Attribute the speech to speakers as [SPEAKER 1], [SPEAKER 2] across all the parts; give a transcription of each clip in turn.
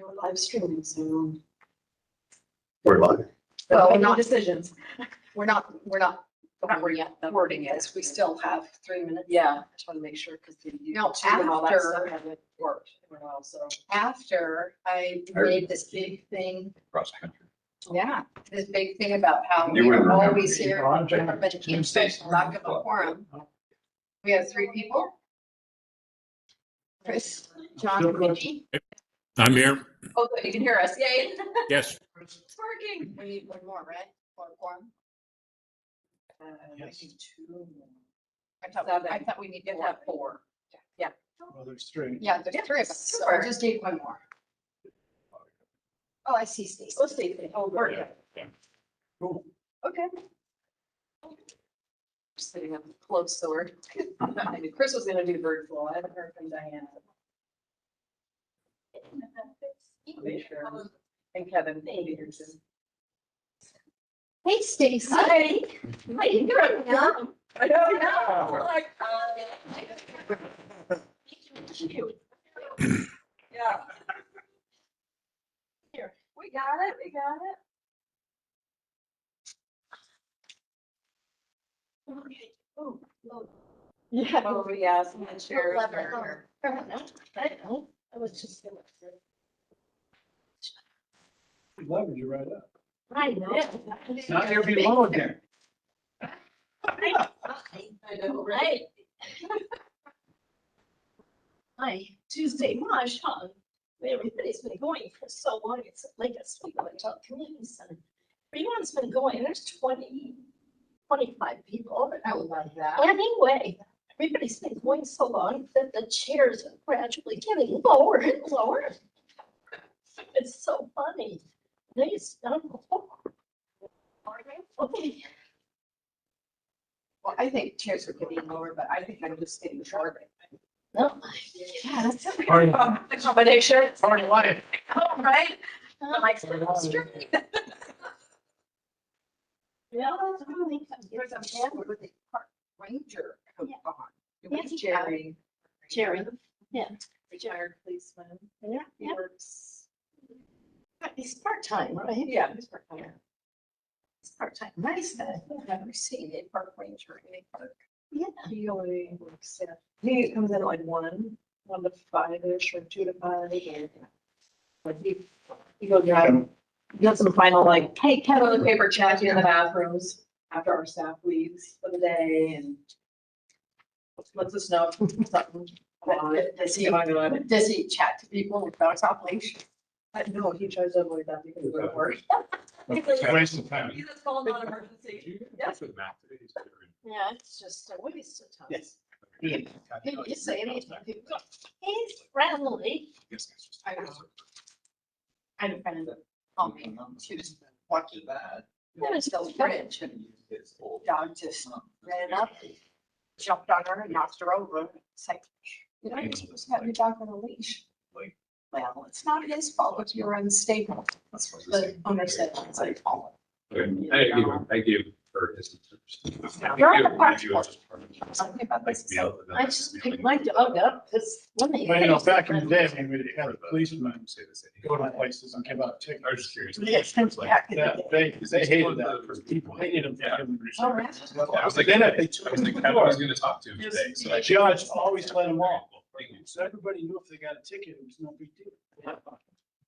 [SPEAKER 1] We're live streaming soon.
[SPEAKER 2] We're live.
[SPEAKER 1] Well,
[SPEAKER 3] we're
[SPEAKER 1] no
[SPEAKER 3] not-
[SPEAKER 1] decisions.
[SPEAKER 3] We're not
[SPEAKER 1] Wording yet.
[SPEAKER 3] wording it. We still have 3 minutes.
[SPEAKER 1] Yeah, I just want to make sure because the
[SPEAKER 3] No,
[SPEAKER 1] YouTube and all that
[SPEAKER 3] after-
[SPEAKER 1] stuff haven't worked in a while, so.
[SPEAKER 3] After I made this big thing,
[SPEAKER 2] Cross country.
[SPEAKER 3] yeah, this big thing about how
[SPEAKER 2] You
[SPEAKER 3] we
[SPEAKER 2] wouldn't
[SPEAKER 3] are
[SPEAKER 2] remember
[SPEAKER 3] always
[SPEAKER 2] me.
[SPEAKER 3] here, but can't lack of a quorum. We have 3 people. Chris, John, and Nikki.
[SPEAKER 4] I'm here.
[SPEAKER 3] Oh, good, you can hear us. Yay.
[SPEAKER 4] Yes.
[SPEAKER 3] It's working. We need one more, right? For a quorum.
[SPEAKER 1] I need two more.
[SPEAKER 3] I thought we needed to have 4.
[SPEAKER 5] Well, there's three.
[SPEAKER 3] Yeah, there's 3 of us. So
[SPEAKER 1] Super.
[SPEAKER 3] I just need one more. Oh, I see Stacy.
[SPEAKER 1] Let's see. Oh, we're good.
[SPEAKER 5] Cool.
[SPEAKER 1] Okay. Just sitting up close, so we're. I knew Chris was gonna do bird flu. I haven't heard from Diana. Be sure. And Kevin will be here soon.
[SPEAKER 3] Hey, Stacy.
[SPEAKER 1] Hi.
[SPEAKER 3] How you doing?
[SPEAKER 1] I know. Yeah. Here, we got it, we got it. Oh, no. Yeah. Oh, yeah, some chairs.
[SPEAKER 3] I was just gonna say.
[SPEAKER 5] Leverage you right up.
[SPEAKER 3] I know.
[SPEAKER 5] Now you'll be low again.
[SPEAKER 1] I know, right?
[SPEAKER 3] Right. Hi, Tuesday Mosh, huh? Everybody's been going for so long, it's like a sweet hotel community center. Everyone's been going, there's 20, 25 people.
[SPEAKER 1] I would love that.
[SPEAKER 3] Anyway, everybody's been going so long that the chairs are gradually getting lower and lower. It's so funny. They stop. Okay.
[SPEAKER 1] Well, I think chairs are getting lower, but I think I'm just getting shorter.
[SPEAKER 3] No.
[SPEAKER 1] Yeah, that's a
[SPEAKER 5] Party.
[SPEAKER 1] the combination.
[SPEAKER 5] Party life.
[SPEAKER 1] Oh, right?
[SPEAKER 3] Like,
[SPEAKER 1] Straight.
[SPEAKER 3] yeah.
[SPEAKER 1] There's a man with a park ranger coat on. It was
[SPEAKER 3] Yeah.
[SPEAKER 1] Jerry.
[SPEAKER 3] Jerry, yeah.
[SPEAKER 1] Retired policeman.
[SPEAKER 3] Yeah,
[SPEAKER 1] He
[SPEAKER 3] yeah.
[SPEAKER 1] works.
[SPEAKER 3] He's part-time, right?
[SPEAKER 1] Yeah, he's part-time.
[SPEAKER 3] He's part-time. Nice guy.
[SPEAKER 1] I've never seen a park ranger in a park.
[SPEAKER 3] Yeah.
[SPEAKER 1] He only works, yeah. He comes in at like 1 to 5-ish or 2 to 5. But he goes around, does some final like, hey, toilet paper chatting in the bathrooms after our staff leaves for the day and lets us know something.
[SPEAKER 3] Does he chat to people without off leash?
[SPEAKER 1] No, he tries to avoid that because we're at work.
[SPEAKER 5] It's a waste of time.
[SPEAKER 1] He's a call non-emergency. Yes.
[SPEAKER 3] Yeah, it's just a waste of time.
[SPEAKER 5] Yes.
[SPEAKER 3] You say anything, people go, he's friendly.
[SPEAKER 1] I know.
[SPEAKER 3] I had a friend that called me, she was watching that. It was still fridge and dog just ran up, jumped on her and knocked her over. It's like, you know, you're supposed to have your dog on a leash. Well, it's not his fault if you're unstable. That's what the owner said. It's like, oh.
[SPEAKER 4] Thank you for his.
[SPEAKER 3] You're on the park board. Something about this. I just picked my dog up because when they.
[SPEAKER 5] Well, you know, back in the day, I mean, we had a policeman go to places and give out tickets.
[SPEAKER 4] I was just curious.
[SPEAKER 3] Yes, back in the
[SPEAKER 5] Yeah,
[SPEAKER 3] day.
[SPEAKER 5] they hated that for people. They needed them. to give them
[SPEAKER 3] Oh,
[SPEAKER 5] respect.
[SPEAKER 3] really?
[SPEAKER 4] I was like,
[SPEAKER 5] Then if they took
[SPEAKER 4] I was
[SPEAKER 5] them
[SPEAKER 4] thinking
[SPEAKER 5] to
[SPEAKER 4] I was
[SPEAKER 5] court,
[SPEAKER 4] gonna talk to him today, so
[SPEAKER 5] the
[SPEAKER 4] I.
[SPEAKER 5] judge always let them off. So everybody knew if they got a ticket, it was no big deal.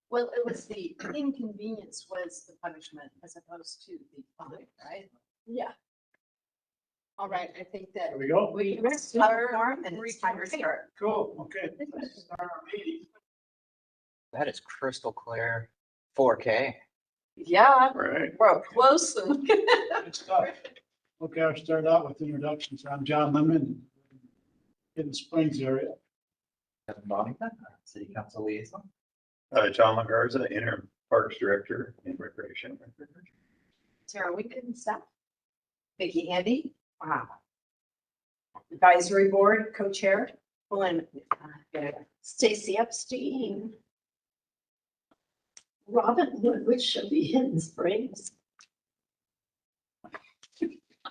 [SPEAKER 3] Well, it was the inconvenience was the punishment as opposed to the fine, right? Yeah. All right, I think that
[SPEAKER 5] There we go.
[SPEAKER 3] we rest our arm and it's time to start.
[SPEAKER 5] Cool, okay. This is our meeting.
[SPEAKER 6] That is crystal clear 4K.
[SPEAKER 1] Yeah,
[SPEAKER 5] Right.
[SPEAKER 1] we're close. And
[SPEAKER 5] Good stuff. Okay, I'll start out with introductions. I'm John Lemon, in the Springs area.
[SPEAKER 6] Kevin Bonington, City Council Liaison.
[SPEAKER 2] John LaGarza, interim parks director in recreation.
[SPEAKER 3] Tara, we couldn't stop.
[SPEAKER 1] Vicky Andy. Wow. Advisory board, co-chair.
[SPEAKER 3] Glenn, Stacy Epstein. Robin Woodward should be Hidden Springs.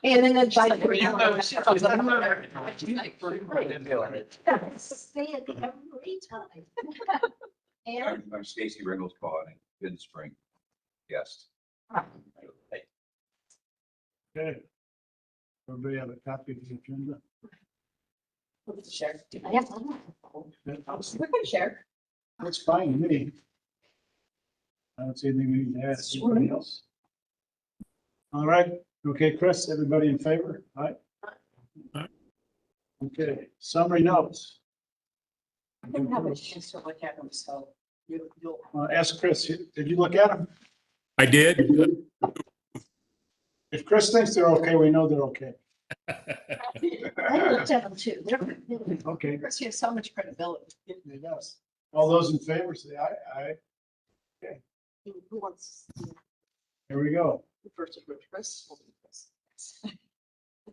[SPEAKER 1] And an advisory.
[SPEAKER 3] Say it every time.
[SPEAKER 1] And
[SPEAKER 7] I'm Stacy Ringles calling, Hidden Spring guest.
[SPEAKER 5] Okay. Everybody have a copy of the agenda?
[SPEAKER 1] we'll just share. I have one. We can share.
[SPEAKER 5] That's fine with me. I don't see anything we need to add. Anybody else? All right, okay, Chris, everybody in favor? All right. Okay, summary notes.
[SPEAKER 1] I didn't have a chance to look at them, so you'll.
[SPEAKER 5] Ask Chris, did you look at them?
[SPEAKER 4] I did.
[SPEAKER 5] If Chris thinks they're okay, we know they're okay.
[SPEAKER 1] I looked at them too.
[SPEAKER 5] Okay.
[SPEAKER 1] Chris, you have so much credibility.
[SPEAKER 5] It does. All those in favor, say aye. Aye.
[SPEAKER 1] Who wants
[SPEAKER 5] Here we go.
[SPEAKER 1] the first of which? Chris? We'll do Chris.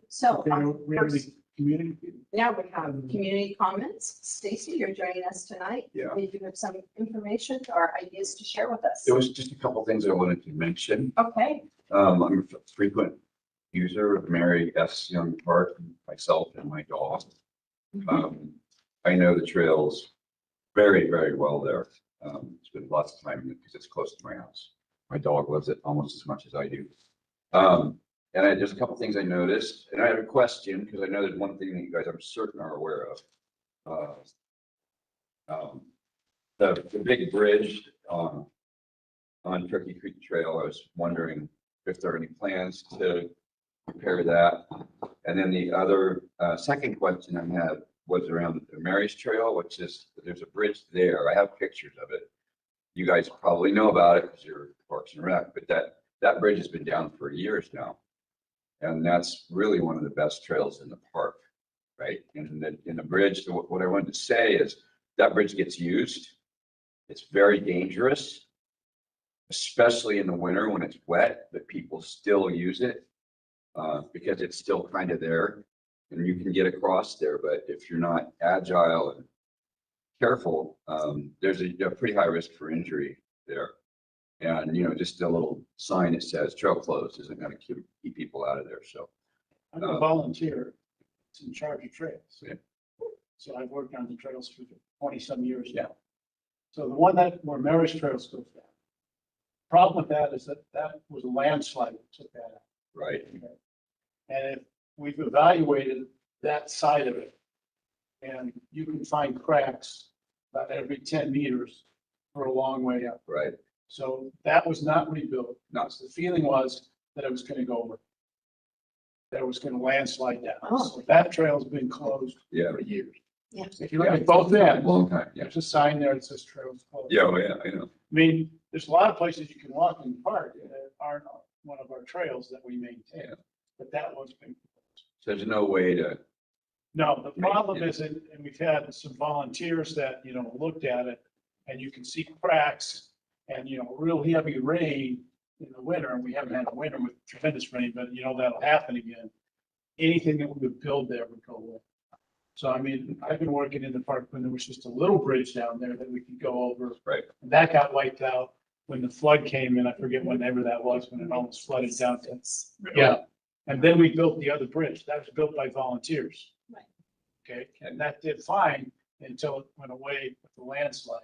[SPEAKER 1] So,
[SPEAKER 5] Okay, we have any community?
[SPEAKER 1] now we have community comments. Stacy, you're joining us tonight.
[SPEAKER 7] Yeah.
[SPEAKER 1] Maybe you have some information or ideas to share with us.
[SPEAKER 7] There was just a couple things I wanted to mention.
[SPEAKER 1] Okay,
[SPEAKER 7] I'm a frequent user of Mary S. Young Park, myself and my dog. I know the trails very, very well there. Spent lots of time in it because it's close to my house. My dog loves it almost as much as I do. And there's a couple things I noticed, and I have a question because I know there's one thing that you guys, I'm certain, are aware of. The big bridge on Turkey Creek Trail. I was wondering if there are any plans to repair that. And then the other second question I had was around the Mary's Trail, which is, there's a bridge there. I have pictures of it. You guys probably know about it because you're Parks and Rec, but that bridge has been down for years now. And that's really one of the best trails in the park, right? And in the bridge, what I wanted to say is that bridge gets used. It's very dangerous, especially in the winter when it's wet, but people still use it because it's still kind of there and you can get across there. But if you're not agile and careful, there's a pretty high risk for injury there. And, just a little sign that says trail closed isn't going to keep people out of there. So,
[SPEAKER 5] I'm a volunteer. It's in charge of trails.
[SPEAKER 7] Yeah.
[SPEAKER 5] So I've worked on the trails for 20-some years
[SPEAKER 7] Yeah.
[SPEAKER 5] now. So the one where Mary's Trails goes down. Problem with that is that was a landslide that took that out.
[SPEAKER 7] right.
[SPEAKER 5] And if we've evaluated that side of it, and you can find cracks about every 10 meters for a long way up.
[SPEAKER 7] Right.
[SPEAKER 5] So that was not rebuilt.
[SPEAKER 7] No.
[SPEAKER 5] So the feeling was that it was going to go over. That it was going to landslide down.
[SPEAKER 1] Oh.
[SPEAKER 5] So that trail's been closed
[SPEAKER 7] Yeah.
[SPEAKER 5] for years.
[SPEAKER 1] Yeah.
[SPEAKER 5] If you look at both ends,
[SPEAKER 7] Long time. Yeah.
[SPEAKER 5] there's a sign there that says trails closed.
[SPEAKER 7] Yeah. Oh, yeah. I know.
[SPEAKER 5] I mean, there's a lot of places you can walk in the park that aren't one of our trails that we maintain,
[SPEAKER 7] Yeah.
[SPEAKER 5] but that one's been closed.
[SPEAKER 7] So there's no way to,
[SPEAKER 5] No, the problem is, and we've had some volunteers that, looked at it and you can see cracks and, real heavy rain in the winter, and we haven't had a winter with tremendous rain, but that'll happen again. Anything that we would build there would go away. So, I mean, I've been working in the park when there was just a little bridge down there that we could go over.
[SPEAKER 7] Right.
[SPEAKER 5] And that got wiped out when the flood came in. I forget whenever that was, when it almost flooded down to, yeah. And then we built the other bridge. That was built by volunteers.
[SPEAKER 1] Right.
[SPEAKER 5] Okay, and that did fine until it went away with the landslide.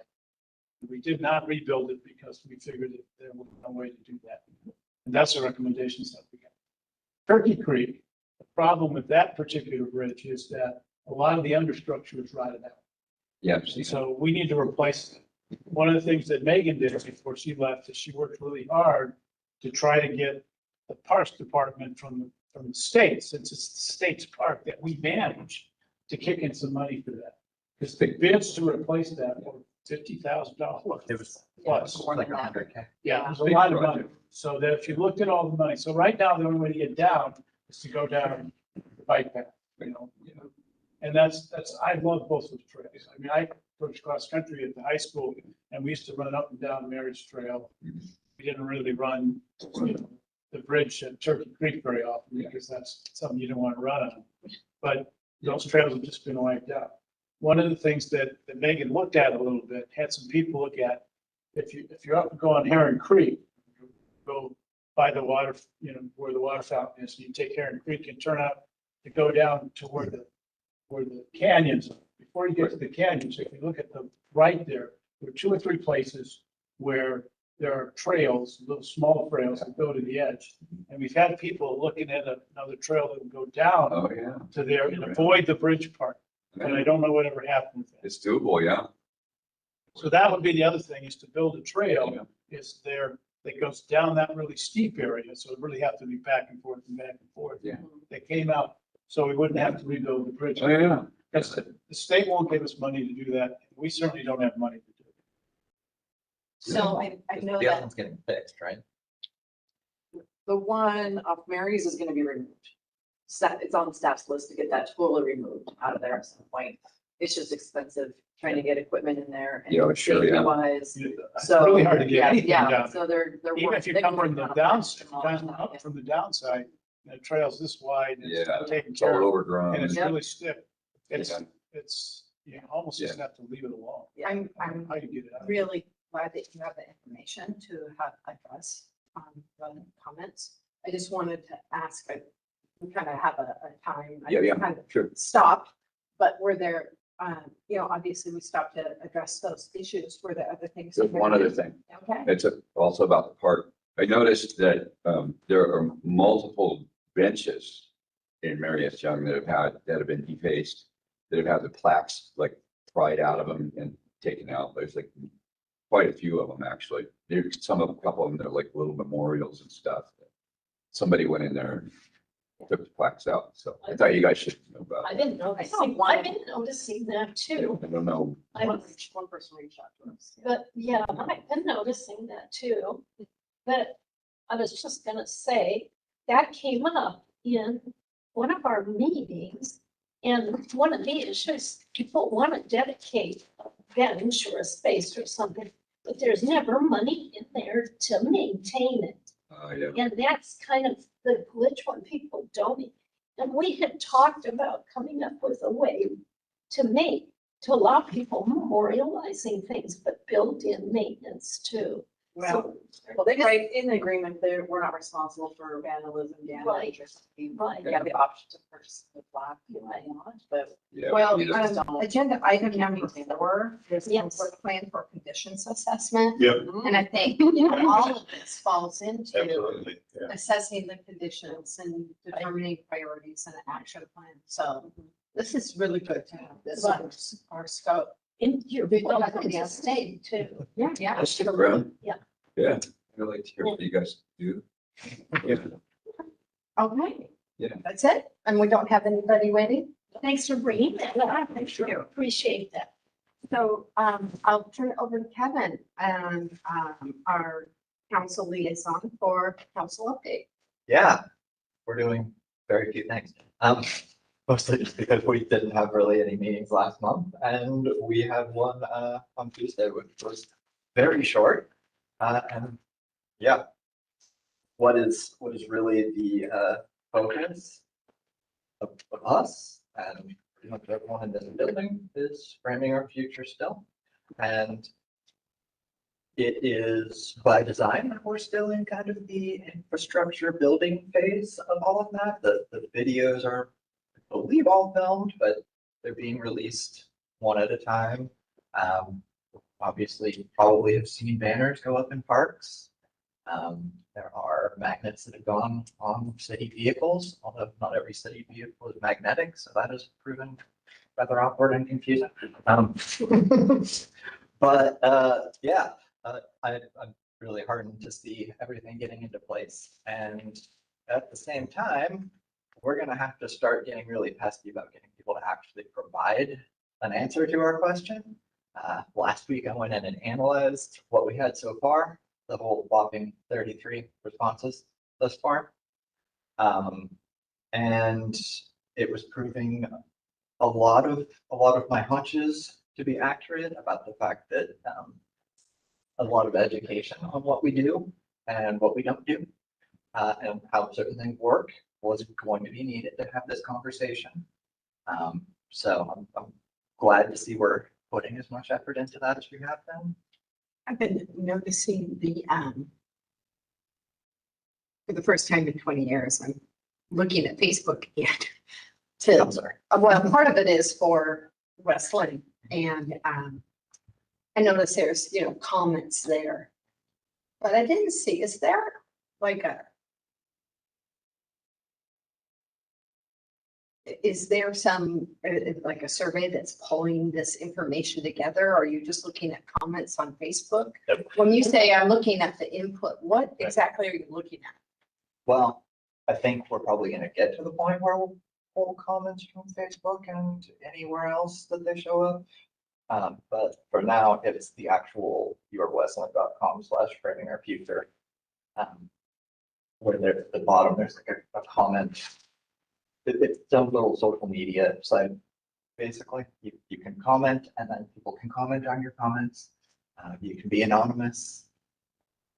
[SPEAKER 5] We did not rebuild it because we figured that there was no way to do that. And that's the recommendations that we got. Turkey Creek, the problem with that particular bridge is that a lot of the understructure is rotted out.
[SPEAKER 7] yeah.
[SPEAKER 5] And so we need to replace it. One of the things that Megan did before she left is she worked really hard to try to get the Parks Department from the state, since it's the state's park that we manage, to kick in some money for that. Because the bids to replace that were $50,000.
[SPEAKER 6] It was
[SPEAKER 5] plus.
[SPEAKER 6] more like 100K.
[SPEAKER 5] Yeah, it was a lot of money. So that if you looked at all the money, so right now, the only way to get down is to go down the bike path, And that's, I love both of the trails. I mean, I coached cross country at the high school and we used to run up and down Marriage Trail. We didn't really run the bridge at Turkey Creek very often because that's something you don't want to run on. But those trails have just been wiped out. One of the things that Megan looked at a little bit, had some people look at, if you're up and go on Heron Creek, go by the water, where the water fountain is, you take Heron Creek and turn out to go down to where the canyons are. Before you get to the canyons, if you look at the right there, there are 2 or 3 places where there are trails, little small trails that go to the edge. And we've had people looking at another trail that would go down
[SPEAKER 7] Oh, yeah.
[SPEAKER 5] to there and avoid the bridge part. But I don't know whatever happened with that.
[SPEAKER 7] It's doable, yeah.
[SPEAKER 5] So that would be the other thing, is to build a
[SPEAKER 7] Yeah.
[SPEAKER 5] trail is there that goes down that really steep area. So it really have to be back and forth and back and forth.
[SPEAKER 7] Yeah.
[SPEAKER 5] They came out, so we wouldn't have to rebuild the bridge.
[SPEAKER 7] Oh, yeah.
[SPEAKER 5] Because the state won't give us money to do that. We certainly don't have money to do it.
[SPEAKER 1] So I know
[SPEAKER 6] The other
[SPEAKER 1] that
[SPEAKER 6] one's getting fixed, right?
[SPEAKER 1] the one off Mary's is gonna be removed. It's on staff's list to get that totally removed out of there at some point. It's just expensive trying to get equipment in there. and
[SPEAKER 7] Yeah, sure, yeah.
[SPEAKER 1] safety-wise.
[SPEAKER 5] It's
[SPEAKER 1] So.
[SPEAKER 5] really hard to get
[SPEAKER 1] yeah,
[SPEAKER 5] anything
[SPEAKER 1] yeah,
[SPEAKER 5] down.
[SPEAKER 1] So they're.
[SPEAKER 5] Even if you
[SPEAKER 1] they're
[SPEAKER 5] come from
[SPEAKER 1] working
[SPEAKER 5] the
[SPEAKER 1] on a
[SPEAKER 5] downside,
[SPEAKER 1] plan.
[SPEAKER 5] come up from the downside, the trail's this wide, and it's
[SPEAKER 7] Yeah.
[SPEAKER 5] taken
[SPEAKER 7] It's all
[SPEAKER 5] care of,
[SPEAKER 7] overgrown.
[SPEAKER 5] and it's
[SPEAKER 1] Yep.
[SPEAKER 5] really stiff. It's,
[SPEAKER 7] Yeah.
[SPEAKER 5] you almost just have to leave it alone.
[SPEAKER 3] I'm
[SPEAKER 5] How you get it out?
[SPEAKER 3] really glad that you have the information to have address the comments. I just wanted to ask, we kind of have a time. I
[SPEAKER 7] Yeah,
[SPEAKER 3] kind of
[SPEAKER 7] sure.
[SPEAKER 3] Stopped, but were there, obviously we stopped to address those issues. Were there other things?
[SPEAKER 7] There's one other thing.
[SPEAKER 3] Okay.
[SPEAKER 7] It's also about the park. I noticed that there are multiple benches in Marius Young that have been defaced, that have had the plaques like pried out of them and taken out. There's like quite a few of them, actually. There's a couple of them that are like little memorials and stuff. Somebody went in there and took the plaques out, so I thought you guys should know about
[SPEAKER 8] I
[SPEAKER 7] it.
[SPEAKER 8] didn't notice, I've been noticing that too.
[SPEAKER 7] I don't know.
[SPEAKER 1] One person reached out to us.
[SPEAKER 8] But yeah, I've been noticing that too. But I was just gonna say, that came up in one of our meetings. And one of the issues, people want to dedicate a bench or a space or something, but there's never money in there to maintain it.
[SPEAKER 7] Yeah.
[SPEAKER 8] And that's kind of the glitch when people donate. And we had talked about coming up with a way to allow people memorializing things, but build in maintenance too.
[SPEAKER 1] Well, they right in the agreement, we're not responsible for vandalism, damage or something.
[SPEAKER 8] Right.
[SPEAKER 1] You have the option to purchase the plaque, you might not, but.
[SPEAKER 7] Yeah.
[SPEAKER 3] Well,
[SPEAKER 7] we just-
[SPEAKER 3] agenda item number 4 is
[SPEAKER 8] Yes.
[SPEAKER 3] for plan for conditions assessment.
[SPEAKER 2] Yep,
[SPEAKER 3] And I think all of this falls into
[SPEAKER 2] absolutely. Yeah.
[SPEAKER 3] assessing the conditions and determining priorities and action plan. So this is really good to have this on our scope.
[SPEAKER 8] And you're welcome to stay too.
[SPEAKER 3] Yeah.
[SPEAKER 7] Let's stick around.
[SPEAKER 8] Yeah.
[SPEAKER 7] Yeah, I'd like to hear what you guys do. Yeah.
[SPEAKER 3] Okay.
[SPEAKER 7] Yeah.
[SPEAKER 3] That's it? And we don't have anybody waiting?
[SPEAKER 8] Thanks for bringing that up. I sure appreciate that.
[SPEAKER 3] So I'll turn it over to Kevin and our council liaison for council update.
[SPEAKER 6] Yeah, we're doing very few things. Mostly just because we didn't have really any meetings last month, and we had one on Tuesday, which was very short. And yeah, what is really the focus of us and pretty much everyone in this building is framing our future still. And it is by design that we're still in kind of the infrastructure building phase of all of that. The videos are, I believe, all filmed, but they're being released one at a time. Obviously, you probably have seen banners go up in parks. There are magnets that have gone on city vehicles, although not every city vehicle is magnetic, so that has proven rather awkward and confusing. But yeah, I'm really heartened to see everything getting into place. And at the same time, we're gonna have to start getting really pesky about getting people to actually provide an answer to our question. Last week, I went in and analyzed what we had so far, the whole whopping 33 responses thus far. And it was proving a lot of my hunches to be accurate about the fact that a lot of education on what we do and what we don't do, and how certain things work was going to be needed to have this conversation. So I'm glad to see we're putting as much effort into that as we have been.
[SPEAKER 3] I've been noticing for the first time in 20 years, I'm looking at Facebook again.
[SPEAKER 6] I'm sorry.
[SPEAKER 3] Well, part of it is for Westland and I noticed there's, comments there. But I didn't see, is there like is there some, like a survey that's pulling this information together? Or are you just looking at comments on Facebook?
[SPEAKER 6] Yep.
[SPEAKER 3] When you say I'm looking at the input, what exactly are you looking at?
[SPEAKER 6] Well, I think we're probably gonna get to the point where we'll pull comments from Facebook and anywhere else that they show up. But for now, it's the actual yourwestland.com/framing our future. Where there at the bottom, there's like a comment. It's a little social media site. Basically, you can comment and then people can comment on your comments. You can be anonymous,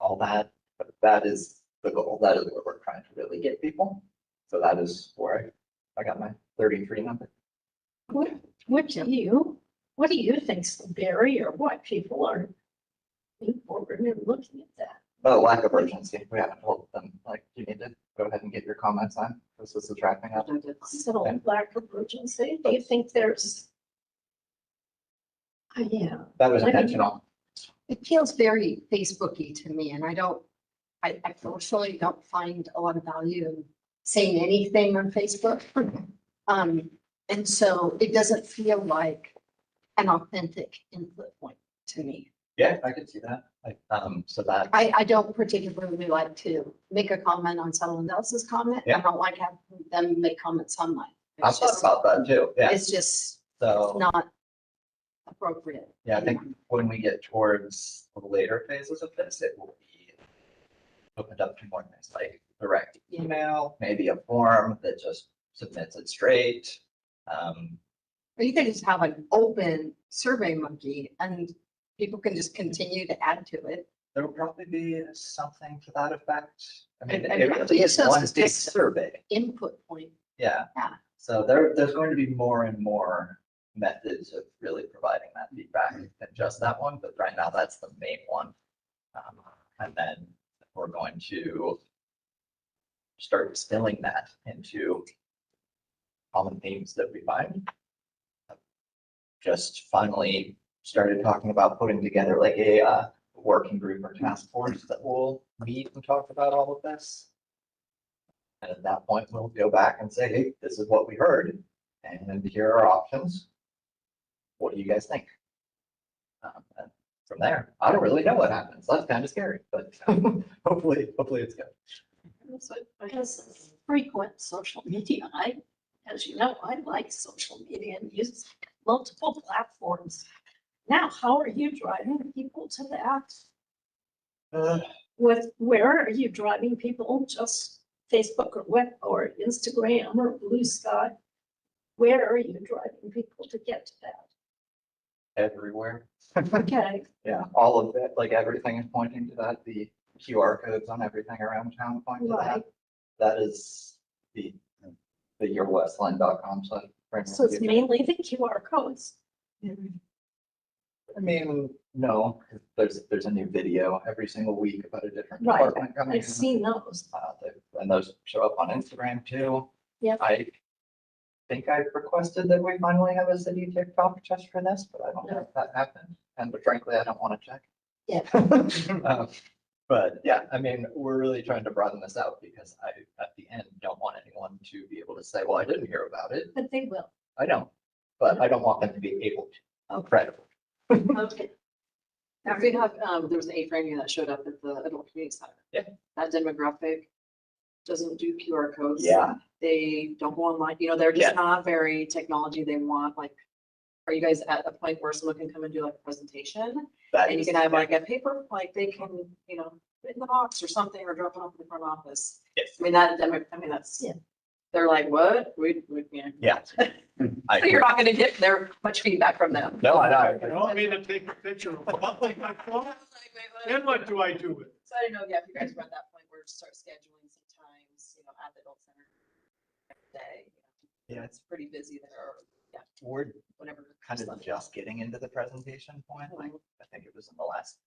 [SPEAKER 6] all that, but that is the goal. That is where we're trying to really get people. So that is where I got my 33 number.
[SPEAKER 8] What do you think's the barrier? Why people are being forward and looking at that?
[SPEAKER 6] But lack of urgency. We haven't told them, like, you need to go ahead and get your comments on. This is wrapping up.
[SPEAKER 8] So lack of urgency, do you think there's? Yeah,
[SPEAKER 6] That was intentional.
[SPEAKER 3] It feels very Facebooky to me, and I personally don't find a lot of value in saying anything on Facebook. And so it doesn't feel like an authentic input point to me.
[SPEAKER 6] Yeah, I could see that. Like, so that,
[SPEAKER 3] I don't particularly like to make a comment on someone else's comment. I
[SPEAKER 6] Yeah.
[SPEAKER 3] don't like having them make comments on mine.
[SPEAKER 6] I thought about that too. Yeah.
[SPEAKER 3] It's just
[SPEAKER 6] So,
[SPEAKER 3] not appropriate.
[SPEAKER 6] yeah, I think when we get towards the later phases of this, it will be opened up to more things like direct email, maybe a form that just submits it straight.
[SPEAKER 3] Or you could just have an open Survey Monkey and people can just continue to add to it.
[SPEAKER 6] There'll probably be something to that effect. I mean,
[SPEAKER 3] And
[SPEAKER 6] it really is
[SPEAKER 3] just
[SPEAKER 6] one big
[SPEAKER 3] just-
[SPEAKER 6] survey.
[SPEAKER 3] Input point.
[SPEAKER 6] Yeah.
[SPEAKER 3] Yeah.
[SPEAKER 6] So there's going to be more and more methods of really providing that feedback than just that one, but right now that's the main one. And then we're going to start distilling that into common themes that we find. Just finally started talking about putting together like a working group or task force that will meet and talk about all of this. And at that point, we'll go back and say, hey, this is what we heard, and here are options. What do you guys think? And from there, I don't really know what happens. That's kind of scary, but hopefully it's good.
[SPEAKER 8] As frequent social media, as you know, I like social media and use multiple platforms. Now, how are you driving people to that? Where are you driving people? Just Facebook or web or Instagram or Blue Sky? Where are you driving people to get to that?
[SPEAKER 6] Everywhere.
[SPEAKER 8] Okay,
[SPEAKER 6] Yeah, all of it, like everything is pointing to that. The QR codes on everything around town point to that.
[SPEAKER 8] right.
[SPEAKER 6] That is the yourwestland.com site.
[SPEAKER 8] So it's mainly the QR codes.
[SPEAKER 6] I mean, no, there's a new video every single week about a different
[SPEAKER 8] Right.
[SPEAKER 6] department coming in.
[SPEAKER 8] I've seen those.
[SPEAKER 6] And those show up on Instagram too.
[SPEAKER 8] Yep.
[SPEAKER 6] I think I've requested that we finally have a city TikTok just for this, but I don't know if that happened. And frankly, I don't want to check.
[SPEAKER 8] Yeah.
[SPEAKER 6] But yeah, I mean, we're really trying to broaden this out because I, at the end, don't want anyone to be able to say, well, I didn't hear about it.
[SPEAKER 8] But they will.
[SPEAKER 6] I don't, but I don't want them to be able to. Incredible.
[SPEAKER 8] Okay.
[SPEAKER 1] We have, there was an A-frame that showed up at the adult community center.
[SPEAKER 6] Yeah.
[SPEAKER 1] That demographic doesn't do QR codes.
[SPEAKER 6] Yeah.
[SPEAKER 1] They don't go online, they're
[SPEAKER 6] Yeah.
[SPEAKER 1] just not very technology. They want like, are you guys at a point where someone can come and do like a presentation?
[SPEAKER 6] That
[SPEAKER 1] And you
[SPEAKER 6] is-
[SPEAKER 1] can have like a paper, like they can, put in the box or something or drop it off in the front office.
[SPEAKER 6] Yes.
[SPEAKER 1] I mean, that's,
[SPEAKER 8] Yeah.
[SPEAKER 1] they're like, what?
[SPEAKER 6] Yeah.
[SPEAKER 1] So
[SPEAKER 6] I
[SPEAKER 1] you're not gonna get there much feedback from them.
[SPEAKER 6] No, I
[SPEAKER 5] You
[SPEAKER 6] know.
[SPEAKER 5] want me to take a picture of my phone? Then what do I do with it?
[SPEAKER 1] So I didn't know, if you guys were at that point where to start scheduling some times, at the adult center. Every day,
[SPEAKER 6] Yeah,
[SPEAKER 1] it's pretty busy there, or,
[SPEAKER 6] we're
[SPEAKER 1] whatever.
[SPEAKER 6] kind of just getting into the presentation point. Like, I think it was in the last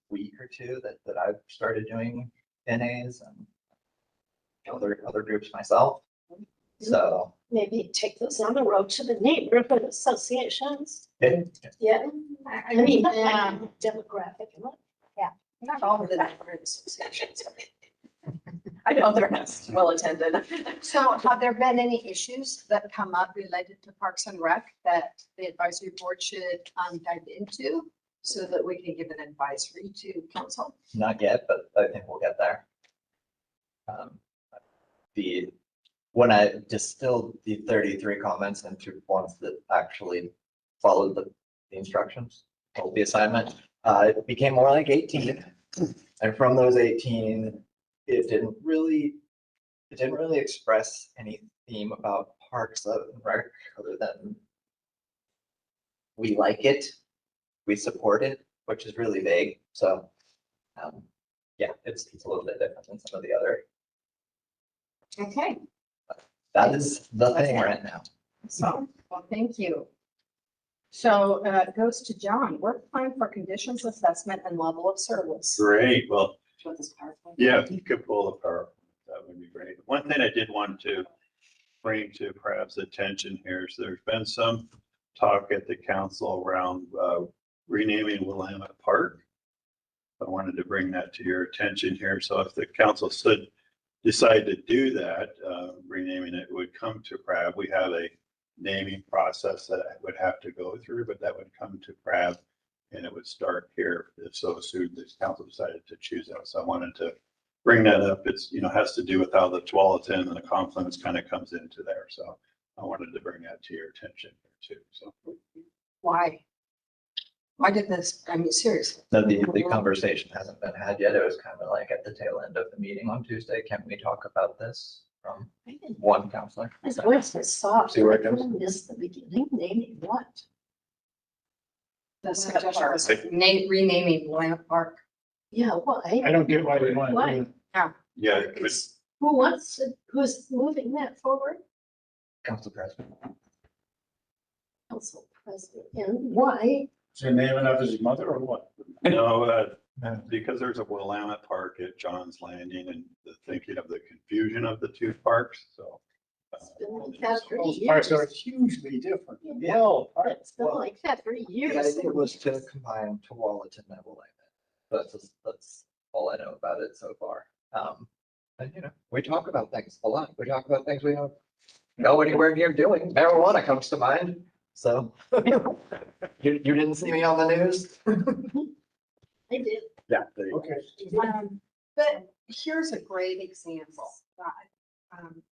[SPEAKER 6] week or two that I've started doing NAs and other groups myself. So,
[SPEAKER 8] Maybe take those on the road to the neighborhood associations.
[SPEAKER 6] yeah,
[SPEAKER 8] Yeah, I mean,
[SPEAKER 3] Yeah.
[SPEAKER 8] demographic.
[SPEAKER 3] Not all of the neighborhood associations.
[SPEAKER 1] I know they're not well attended.
[SPEAKER 3] So have there been any issues that come up related to Parks and Rec that the advisory board should dive into so that we can give an advisory to council?
[SPEAKER 6] Not yet, but I think we'll get there. When I distilled the 33 comments into ones that actually followed the instructions, followed the assignment, it became more like 18. And from those 18, it didn't really express any theme about Parks and Rec other than we like it, we support it, which is really vague. So, yeah, it's a little bit different than some of the other.
[SPEAKER 3] Okay,
[SPEAKER 6] That is the thing right now.
[SPEAKER 3] so, well, thank you. So it goes to John, work plan for conditions assessment and level of service.
[SPEAKER 2] Great, well,
[SPEAKER 3] What this PowerPoint?
[SPEAKER 2] yeah, if you could pull the power, that would be great. One thing I did want to bring to perhaps attention here is there's been some talk at the council around renaming Willamette Park. I wanted to bring that to your attention here. So if the council should decide to do that, renaming it would come to PRAB. We have a naming process that I would have to go through, but that would come to PRAB and it would start here if so soon this council decided to choose that. So I wanted to bring that up. It's, has to do with how the Tualatin and the Confluence kind of comes into there. So I wanted to bring that to your attention here too. So
[SPEAKER 3] Why? Why did this, I mean, seriously?
[SPEAKER 6] No, the conversation hasn't been had yet. It was kind of like at the tail end of the meeting on Tuesday. Can we talk about this from one counselor?
[SPEAKER 8] As where's the soft?
[SPEAKER 6] See where it goes?
[SPEAKER 8] I missed the beginning, naming what?
[SPEAKER 3] The suggestion was renaming Willamette Park.
[SPEAKER 8] Yeah, why?
[SPEAKER 5] I don't get why they want to do it.
[SPEAKER 2] yeah, but
[SPEAKER 8] Who wants to, who's moving that forward?
[SPEAKER 6] Council President.
[SPEAKER 8] Council president. And why?
[SPEAKER 5] Is he naming after his mother or what?
[SPEAKER 2] no, because there's a Willamette Park at John's Landing and the thinking of the confusion of the two parks. So
[SPEAKER 8] It's been like that for
[SPEAKER 5] Those parks are
[SPEAKER 8] years.
[SPEAKER 5] hugely different.
[SPEAKER 6] Yeah.
[SPEAKER 8] It's been like that for
[SPEAKER 6] The
[SPEAKER 8] years.
[SPEAKER 6] idea was to combine Tualatin and Willamette. That's all I know about it so far. And we talk about things a lot. We talk about things we don't know anywhere near doing. Marijuana comes to mind. So you didn't see me on the news?
[SPEAKER 8] I did.
[SPEAKER 6] Yeah. There you go.
[SPEAKER 5] Okay.
[SPEAKER 3] But here's a great example.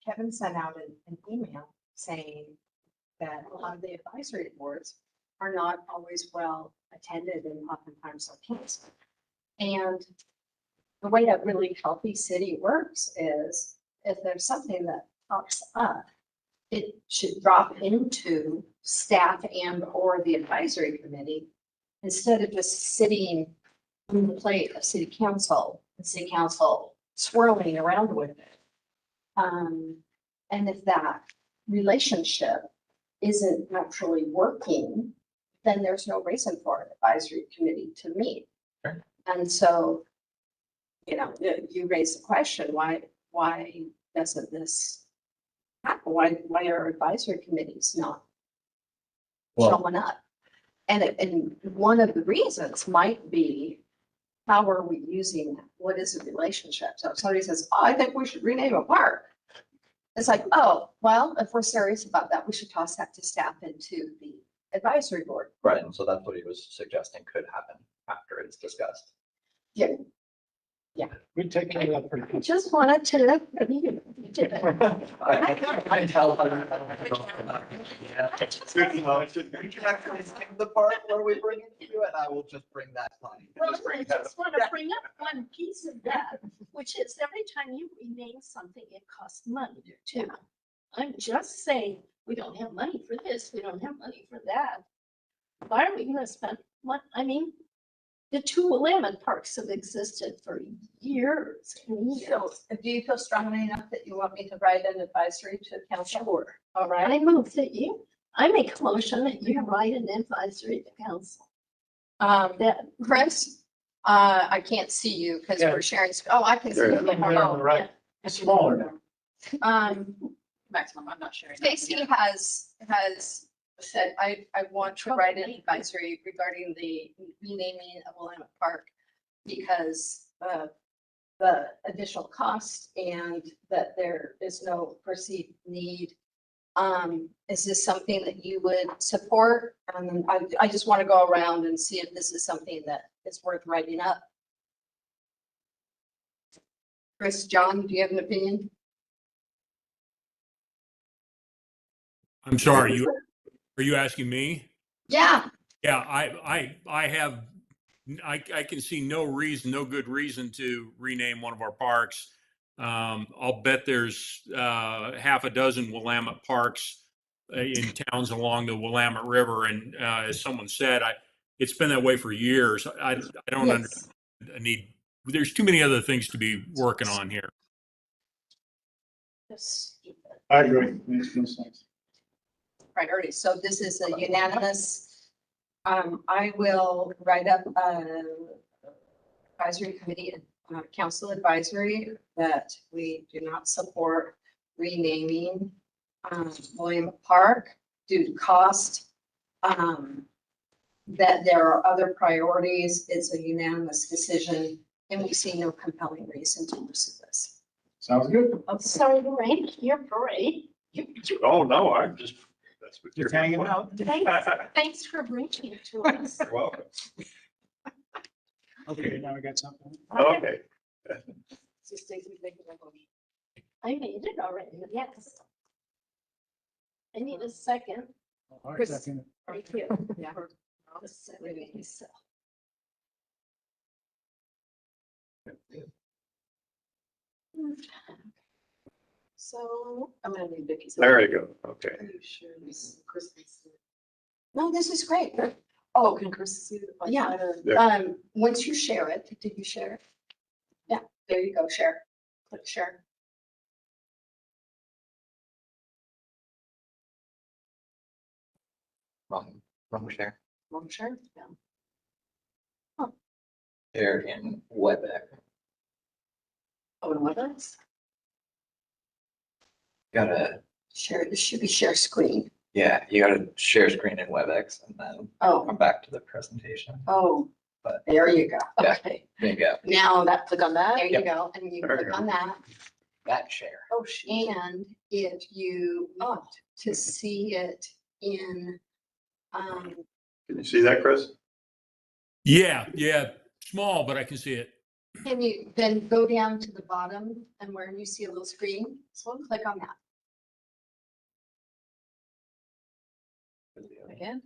[SPEAKER 3] Kevin sent out an email saying that a lot of the advisory boards are not always well attended and oftentimes are canceled. And the way a really healthy city works is if there's something that pops up, it should drop into staff and or the advisory committee instead of just sitting on the plate of city council and city council swirling around with it. And if that relationship isn't actually working, then there's no reason for an advisory committee to meet.
[SPEAKER 6] Sure.
[SPEAKER 3] And so, you raise the question, why doesn't this happen? Why are advisory committees not
[SPEAKER 6] Well-
[SPEAKER 3] showing up? And one of the reasons might be, how are we using, what is the relationship? So if somebody says, oh, I think we should rename a park. It's like, oh, well, if we're serious about that, we should toss that to staff and to the advisory board.
[SPEAKER 6] Right, and so that's what he was suggesting could happen after it's discussed.
[SPEAKER 5] We take care of that pretty
[SPEAKER 8] I
[SPEAKER 5] quick.
[SPEAKER 8] just wanted to, you did it.
[SPEAKER 6] I tell. The part where we bring it to you, and I will just bring that line.
[SPEAKER 8] Well, I just want to bring up one piece of that, which is every time you rename something, it costs money too. I'm just saying, we don't have money for this, we don't have money for that. Why are we gonna spend, the two Willamette parks have existed for years and years.
[SPEAKER 3] So do you feel strongly enough that you want me to write an advisory to council?
[SPEAKER 8] Sure.
[SPEAKER 3] All right.
[SPEAKER 8] I move that I make a motion that you write an advisory to council. That,
[SPEAKER 3] Chris, I can't see you because
[SPEAKER 5] Yeah.
[SPEAKER 3] we're sharing. Oh, I can see you.
[SPEAKER 5] Right on the right. It's smaller now.
[SPEAKER 3] Um,
[SPEAKER 1] Maximum, I'm not sharing.
[SPEAKER 3] Stacy has said, I want to write an advisory regarding the renaming of Willamette Park because of the additional cost and that there is no perceived need. Is this something that you would support? I just want to go around and see if this is something that is worth writing up. Chris, John, do you have an opinion?
[SPEAKER 4] I'm sorry, are you asking me?
[SPEAKER 3] Yeah,
[SPEAKER 4] Yeah, I can see no reason, no good reason to rename one of our parks. I'll bet there's half a dozen Willamette parks in towns along the Willamette River. And as someone said, it's been that way for years. I don't
[SPEAKER 3] yes.
[SPEAKER 4] there's too many other things to be working on here.
[SPEAKER 5] I agree. Makes no sense.
[SPEAKER 3] Priorities. So this is a unanimous. I will write up a advisory committee, council advisory that we do not support renaming Willamette Park due to cost. That there are other priorities. It's a unanimous decision and we see no compelling reason to pursue this.
[SPEAKER 5] Sounds good.
[SPEAKER 8] I'm sorry, Lorraine, you're great.
[SPEAKER 2] Oh, no, I'm just, that's what you're.
[SPEAKER 5] Just hanging out.
[SPEAKER 8] Thanks for bringing it to us.
[SPEAKER 2] You're welcome.
[SPEAKER 5] Okay, now we got something.
[SPEAKER 2] Okay.
[SPEAKER 8] I made it already, yes. I need a second.
[SPEAKER 5] All right,
[SPEAKER 3] Chris.
[SPEAKER 5] second.
[SPEAKER 8] Thank you.
[SPEAKER 3] Yeah.
[SPEAKER 8] The second myself.
[SPEAKER 3] So I'm gonna need Vicky's.
[SPEAKER 2] There you go. Okay.
[SPEAKER 3] Are you sure this Chris? No, this is great. Oh, can Chris see it? Yeah.
[SPEAKER 2] Yeah.
[SPEAKER 3] Once you share it, did you share it? Yeah, there you go, share. Click share.
[SPEAKER 6] Wrong share.
[SPEAKER 3] Won't share? Yeah.
[SPEAKER 6] Share in WebEx.
[SPEAKER 3] Oh, and what else?
[SPEAKER 6] Gotta,
[SPEAKER 3] Share, this should be share screen.
[SPEAKER 6] yeah, you gotta share screen in WebEx and then
[SPEAKER 3] Oh,
[SPEAKER 6] come back to the presentation.
[SPEAKER 3] oh,
[SPEAKER 6] But-
[SPEAKER 3] there you go.
[SPEAKER 6] Yeah.
[SPEAKER 3] Okay,
[SPEAKER 6] There you go.
[SPEAKER 3] now that, click on that. There you
[SPEAKER 6] Yep.
[SPEAKER 3] go, and you
[SPEAKER 2] There you
[SPEAKER 3] click
[SPEAKER 2] go.
[SPEAKER 3] on that.
[SPEAKER 6] That share.
[SPEAKER 3] Oh, and if you want to see it in,
[SPEAKER 2] Can you see that, Chris?
[SPEAKER 4] Yeah, small, but I can see it.
[SPEAKER 3] can you then go down to the bottom and where you see a little screen, so click on that. Again?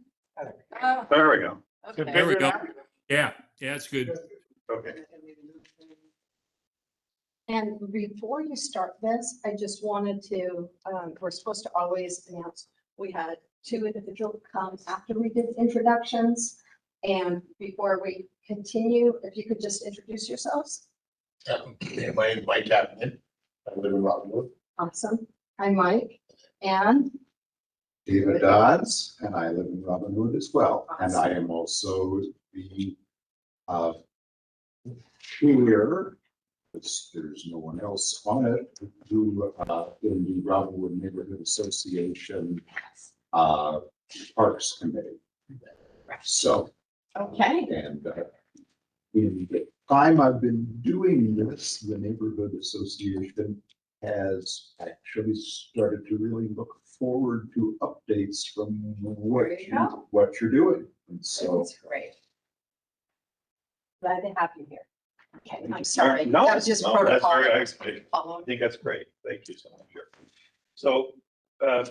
[SPEAKER 3] Oh,
[SPEAKER 2] There we go.
[SPEAKER 3] okay.
[SPEAKER 4] There we go. Yeah, it's good.
[SPEAKER 2] Okay.
[SPEAKER 3] And before you start this, I just wanted to, we're supposed to always announce, we had 2 individuals come after we did introductions. And before we continue, if you could just introduce yourselves.
[SPEAKER 9] Okay, my name is Mike Chapman. I live in Rockwood.
[SPEAKER 3] Awesome. Hi, Mike. And
[SPEAKER 9] David Dodds, and I live in Robin Hood as well. And I am also the here, there's no one else on it, who in the Robin Hood Neighborhood Association Parks Committee. So,
[SPEAKER 3] okay,
[SPEAKER 9] and in the time I've been doing this, the Neighborhood Association has actually started to really look forward to updates from
[SPEAKER 3] There you go.
[SPEAKER 9] what you're doing. And so,
[SPEAKER 3] that's great. Glad to have you here. Okay, I'm sorry.
[SPEAKER 2] No,
[SPEAKER 3] That was just
[SPEAKER 2] no, that's
[SPEAKER 3] protocol.
[SPEAKER 2] very, I
[SPEAKER 3] Follow.
[SPEAKER 2] think that's great. Thank you so much. So, I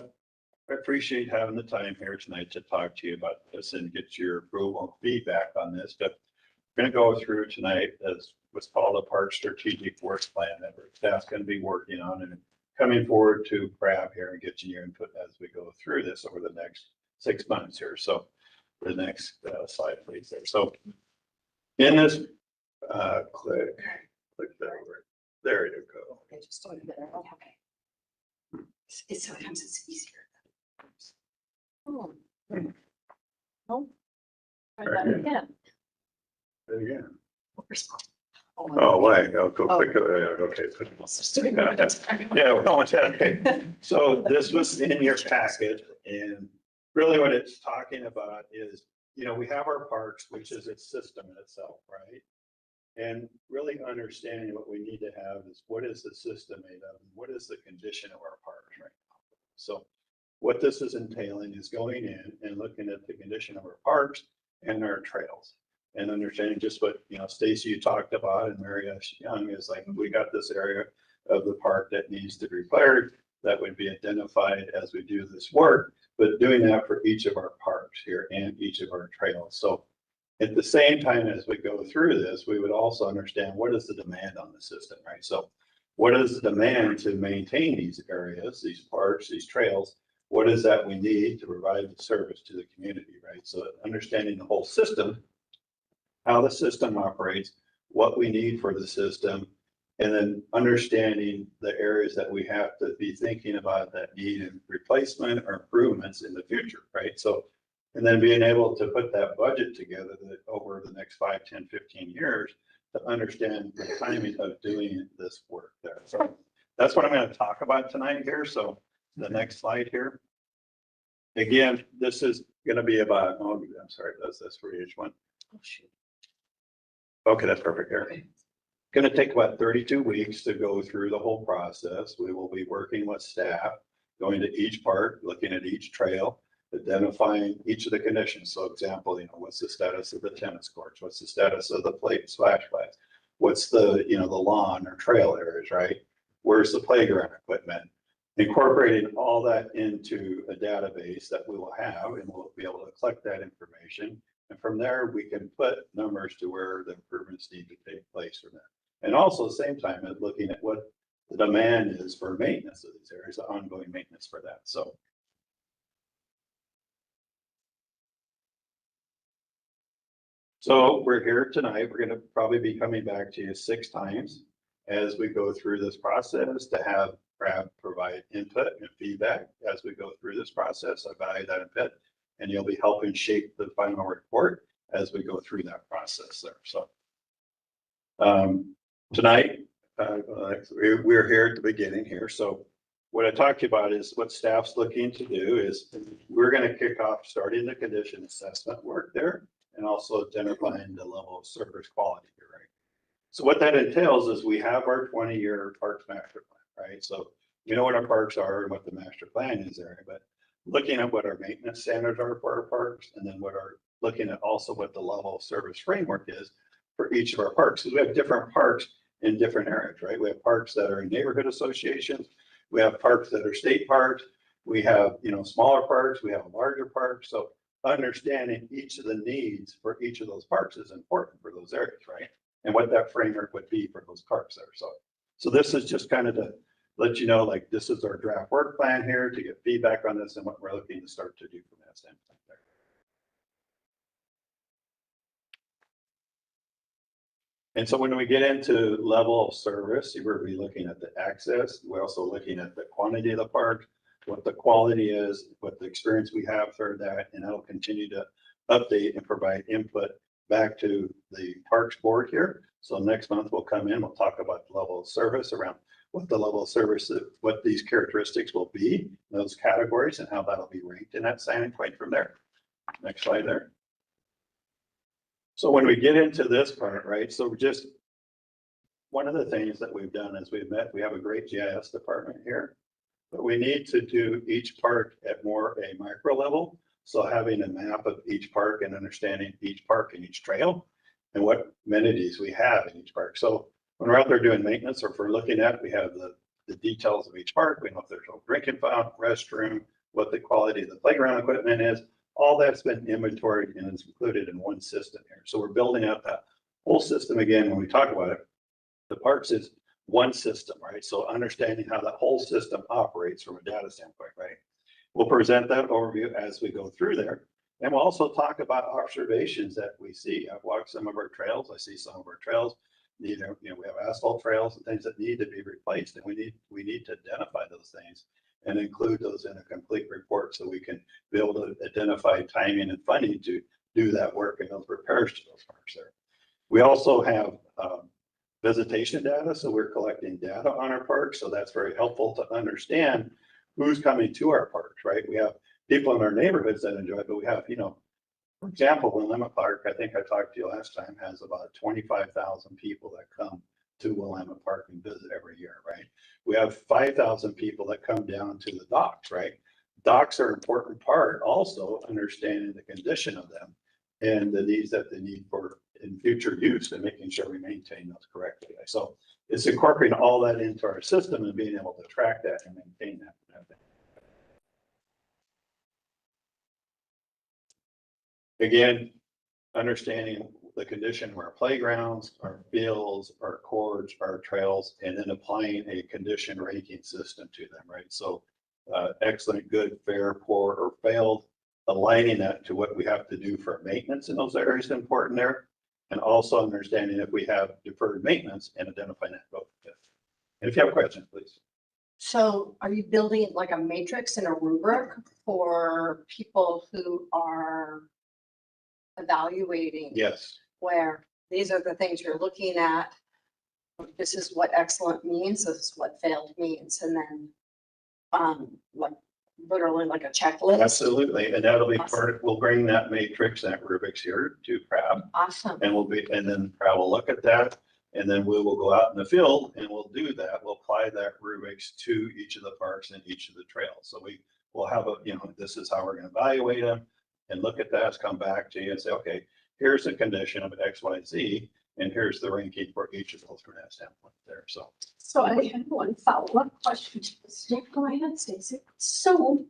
[SPEAKER 2] appreciate having the time here tonight to talk to you about this and get your approval and feedback on this. But we're going to go through tonight as what's called a park strategic work plan that our staff's going to be working on and coming forward to Crab here and getting your input as we go through this over the next 6 months here. So the next slide, please. There. So in this, click that over. There you go.
[SPEAKER 3] Okay, just a little bit. Okay. It's sometimes it's easier. Oh. Oh.
[SPEAKER 8] Try that again.
[SPEAKER 2] There again.
[SPEAKER 3] Oh,
[SPEAKER 2] Oh, wait, I'll go click, okay. Yeah, we're going to, okay. So this was in your packet and really what it's talking about is, you know, we have our parks, which is its system in itself, right? And really understanding what we need to have is what is the system made of? And what is the condition of our parks right now? So what this is entailing is going in and looking at the condition of our parks and our trails. And understanding just what, you know, Stacy, you talked about, and Mary Young is like, we got this area of the park that needs to be repaired. That would be identified as we do this work, but doing that for each of our parks here and each of our trails. So at the same time as we go through this, we would also understand what is the demand on the system, right? So what is the demand to maintain these areas, these parks, these trails? What is that we need to provide the service to the community, right? So understanding the whole system, how the system operates, what we need for the system, and then understanding the areas that we have to be thinking about that need replacement or improvements in the future, right? So, and then being able to put that budget together that over the next 5, 10, 15 years to understand the timing of doing this work there. So that's what I'm going to talk about tonight here. So the next slide here. Again, this is going to be about, oh, I'm sorry, that's for each one.
[SPEAKER 1] Oh, shoot.
[SPEAKER 2] Okay, that's perfect here. Going to take about 32 weeks to go through the whole process. We will be working with staff, going to each park, looking at each trail, identifying each of the conditions. So example, you know, what's the status of the tennis courts? What's the status of the splash pads? What's the, you know, the lawn or trail areas, right? Where's the playground equipment? Incorporating all that into a database that we will have, and we'll be able to collect that information. And from there, we can put numbers to where the improvements need to take place from there. And also at the same time, looking at what the demand is for maintenance of these areas, the ongoing maintenance for that. So we're here tonight. We're going to probably be coming back to you 6 times as we go through this process to have provide input and feedback as we go through this process. I value that input, and you'll be helping shape the final report as we go through that process there. So tonight, we're here at the beginning here. So what I talked to you about is what staff's looking to do is we're going to kick off starting the condition assessment work there and also identifying the level of service quality here, right? So what that entails is we have our 20-year parks master plan, right? So we know what our parks are and what the master plan is there, but looking at what our maintenance standards are for our parks, and then looking at also what the level of service framework is for each of our parks. Because we have different parks in different areas, right? We have parks that are in neighborhood associations. We have parks that are state parks. We have, you know, smaller parks. We have larger parks. So understanding each of the needs for each of those parks is important for those areas, right? And what that framework would be for those parks there. So this is just kind of to let you know, like, this is our draft work plan here to get feedback on this and what we're looking to start to do from that standpoint there. And so when we get into level of service, we're looking at the access. We're also looking at the quantity of the park, what the quality is, what the experience we have for that, and that'll continue to update and provide input back to the Parks Board here. So next month we'll come in, we'll talk about the level of service around what the level of service, what these characteristics will be, those categories, and how that'll be ranked in that signing point from there. Next slide there. So when we get into this part, right, so just one of the things that we've done is we have a great GIS department here, but we need to do each park at more a micro level. So having a map of each park and understanding each park and each trail and what amenities we have in each park. So when we're out there doing maintenance, or if we're looking at, we have the details of each park. We know if there's a drinking fountain, restroom, what the quality of the playground equipment is. All that's been inventoried and is included in one system here. So we're building out that whole system again. When we talk about it, the parks is one system, right? So understanding how that whole system operates from a data standpoint, right? We'll present that overview as we go through there. And we'll also talk about observations that we see. I've walked some of our trails. I see some of our trails need, you know, we have asphalt trails and things that need to be replaced, and we need to identify those things and include those in a complete report so we can be able to identify timing and funding to do that work and those repairs to those parks there. We also have visitation data, so we're collecting data on our parks, so that's very helpful to understand who's coming to our parks, right? We have people in our neighborhoods that enjoy it, but we have, for example, Willamette Park, I think I talked to you last time, has about 25,000 people that come to Willamette Park and visit every year, right? We have 5,000 people that come down to the docks, right? Docks are an important part also understanding the condition of them and the needs that they need for in future use and making sure we maintain those correctly. So it's incorporating all that into our system and being able to track that and maintain that. Again, understanding the condition of our playgrounds, our fields, our courts, our trails, and then applying a condition ranking system to them, right? So excellent, good, fair, poor, or failed, aligning that to what we have to do for maintenance in those areas is important there. And also understanding if we have deferred maintenance and identifying that. And if you have questions, please.
[SPEAKER 3] So are you building like a matrix and a rubric for people who are evaluating?
[SPEAKER 2] Yes.
[SPEAKER 3] Where these are the things you're looking at. This is what excellent means, this is what failed means, and then like literally like a checklist.
[SPEAKER 2] Absolutely. And that'll be part, we'll bring that matrix, that rubrics here to Crab.
[SPEAKER 3] Awesome.
[SPEAKER 2] And then Crab will look at that. And then we will go out in the field and we'll do that. We'll apply that rubrics to each of the parks and each of the trails. So we will have this is how we're going to evaluate them and look at that, come back to you and say, okay, here's the condition of X, Y, Z, and here's the ranking for each of those from that standpoint there.
[SPEAKER 8] So I have one follow-up question to this. Go ahead, Stacy. So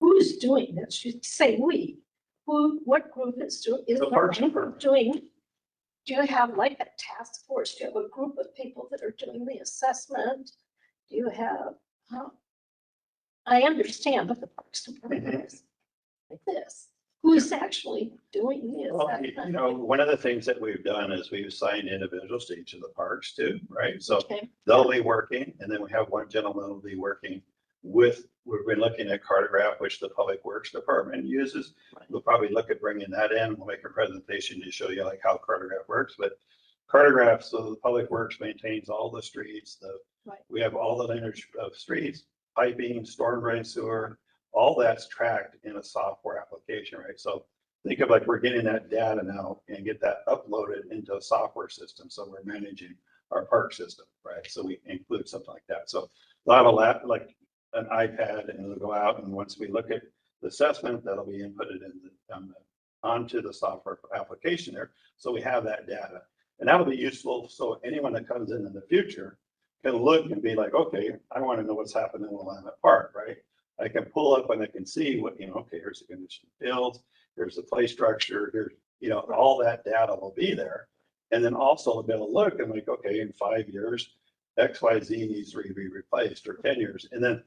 [SPEAKER 8] who's doing this? You say we. What group is doing? Is
[SPEAKER 2] The
[SPEAKER 8] there
[SPEAKER 2] Parks
[SPEAKER 8] any
[SPEAKER 2] Department.
[SPEAKER 8] doing? Do you have like a task force? Do you have a group of people that are doing the assessment? Do you have, I understand what the Parks Department is like this. Who's actually doing the
[SPEAKER 2] Well,
[SPEAKER 8] assessment?
[SPEAKER 2] one of the things that we've done is we've assigned individuals to each of the parks too, right? So
[SPEAKER 8] Okay.
[SPEAKER 2] they'll be working, and then we have one gentleman who'll be working with, we've been looking at Cartograph, which the Public Works Department uses. We'll probably look at bringing that in. We'll make a presentation to show you like how Cartograph works, but Cartograph, so the Public Works maintains all the streets,
[SPEAKER 8] Right.
[SPEAKER 2] we have all the lineage of streets, piping, storm drain sewer, all that's tracked in a software application, right? So think of like we're getting that data now and get that uploaded into a software system. So we're managing our park system, right? So we include something like that. So we'll have a lab, like an iPad, and it'll go out, and once we look at the assessment, that'll be inputted onto the software application there. So we have that data, and that'll be useful. So anyone that comes in the future can look and be like, okay, I want to know what's happening in Willamette Park, right? I can pull up and I can see what, okay, here's the condition of fields, here's the play structure, here's, all that data will be there. And then also I'll be able to look and like, okay, in 5 years, X, Y, Z needs to be replaced, or 10 years. And then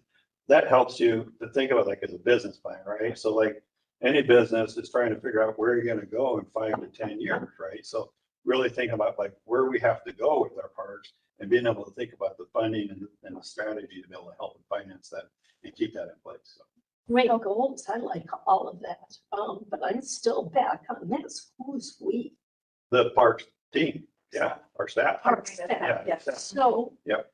[SPEAKER 2] that helps you to think of it like as a business plan, right? So like any business is trying to figure out where you're going to go in 5 to 10 years, right? So really think about like where we have to go with our parks and being able to think about the funding and the strategy to be able to help and finance that and keep that in place. So.
[SPEAKER 8] Great goals. I like all of that. But I'm still back on this. Who's we?
[SPEAKER 2] The parks team, yeah, our staff.
[SPEAKER 8] Park staff.
[SPEAKER 2] Yeah,
[SPEAKER 1] Yes.
[SPEAKER 8] So.
[SPEAKER 2] Yep.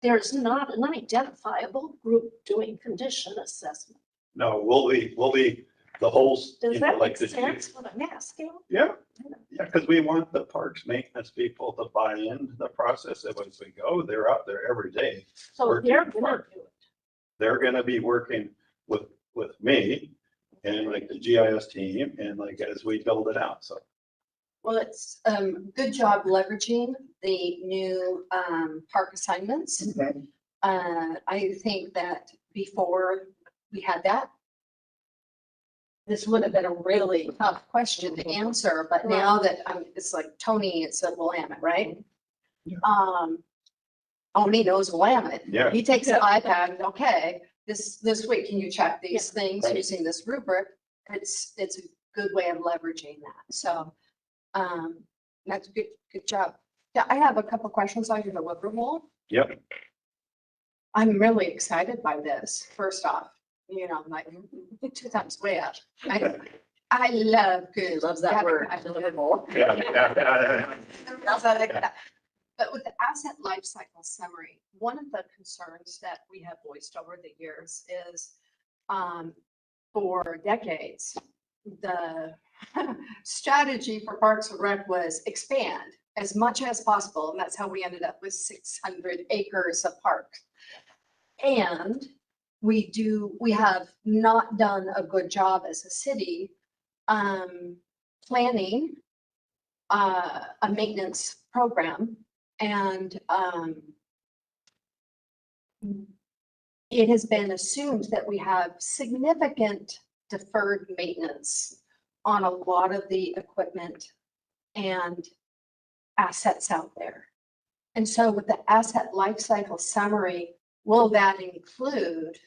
[SPEAKER 8] There's not an identifiable group doing condition assessment.
[SPEAKER 2] No, we'll be the whole.
[SPEAKER 8] Does that
[SPEAKER 2] like
[SPEAKER 8] make
[SPEAKER 2] the-
[SPEAKER 8] sense what I'm asking?
[SPEAKER 2] Yeah, because we want the parks maintenance people to buy into the process. And as we go, they're out there every day.
[SPEAKER 8] So
[SPEAKER 2] Working
[SPEAKER 8] they're
[SPEAKER 2] hard.
[SPEAKER 8] gonna do it.
[SPEAKER 2] They're gonna be working with me and like the GIS team and like as we build it out, so.
[SPEAKER 3] Well, it's good job leveraging the new park assignments. I think that before we had that, this would have been a really tough question to answer, but now that it's like Tony, it's a Willamette, right?
[SPEAKER 2] Yeah.
[SPEAKER 3] Tony knows Willamette.
[SPEAKER 2] Yeah.
[SPEAKER 3] He takes an iPad, and, okay, this week, can you check these things
[SPEAKER 2] Right.
[SPEAKER 3] using this rubric? It's a good way of leveraging that. So that's good job. Yeah, I have a couple questions on your deliverable.
[SPEAKER 2] Yep.
[SPEAKER 3] I'm really excited by this. First off, like 2 times way up. I love good.
[SPEAKER 1] Loves that word.
[SPEAKER 3] Deliverable.
[SPEAKER 2] Yeah.
[SPEAKER 3] But with the asset lifecycle summary, one of the concerns that we have voiced over the years is for decades, the strategy for Parks and Rec was expand as much as possible. And that's how we ended up with 600 acres of parks. And we have not done a good job as a city, planning a maintenance program. And it has been assumed that we have significant deferred maintenance on a lot of the equipment and assets out there. And so with the asset life cycle summary, will that include,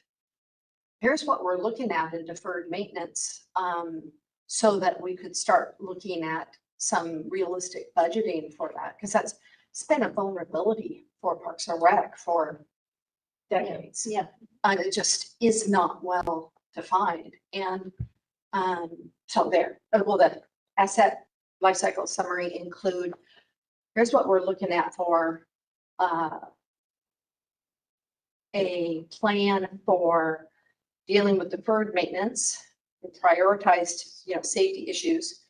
[SPEAKER 3] here's what we're looking at in deferred maintenance, so that we could start looking at some realistic budgeting for that? Because it's been a vulnerability for Parks and Rec for decades.
[SPEAKER 8] Yeah.
[SPEAKER 3] And it just is not well defined. And so there, will the asset life cycle summary include, here's what we're looking at for a plan for dealing with deferred maintenance, prioritized, safety issues.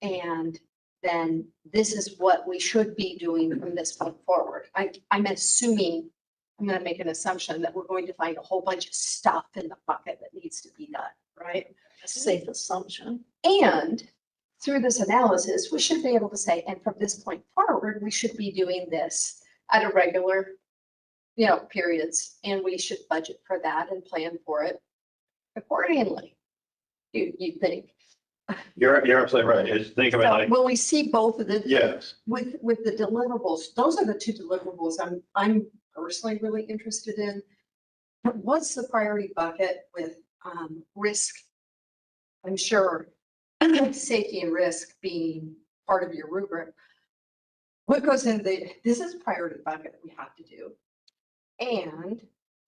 [SPEAKER 3] And then this is what we should be doing from this point forward. I'm assuming, I'm going to make an assumption that we're going to find a whole bunch of stuff in the bucket that needs to be done, right?
[SPEAKER 8] A safe assumption.
[SPEAKER 3] And through this analysis, we should be able to say, and from this point forward, we should be doing this at a regular, periods, and we should budget for that and plan for it accordingly. You think?
[SPEAKER 2] You're absolutely right. Just think of it
[SPEAKER 3] So
[SPEAKER 2] like,
[SPEAKER 3] will we see both of the?
[SPEAKER 2] yes,
[SPEAKER 3] With the deliverables, those are the two deliverables I'm personally really interested in. What's the priority bucket with risk? I'm sure safety and risk being part of your rubric. What goes in this is a priority bucket that we have to do. And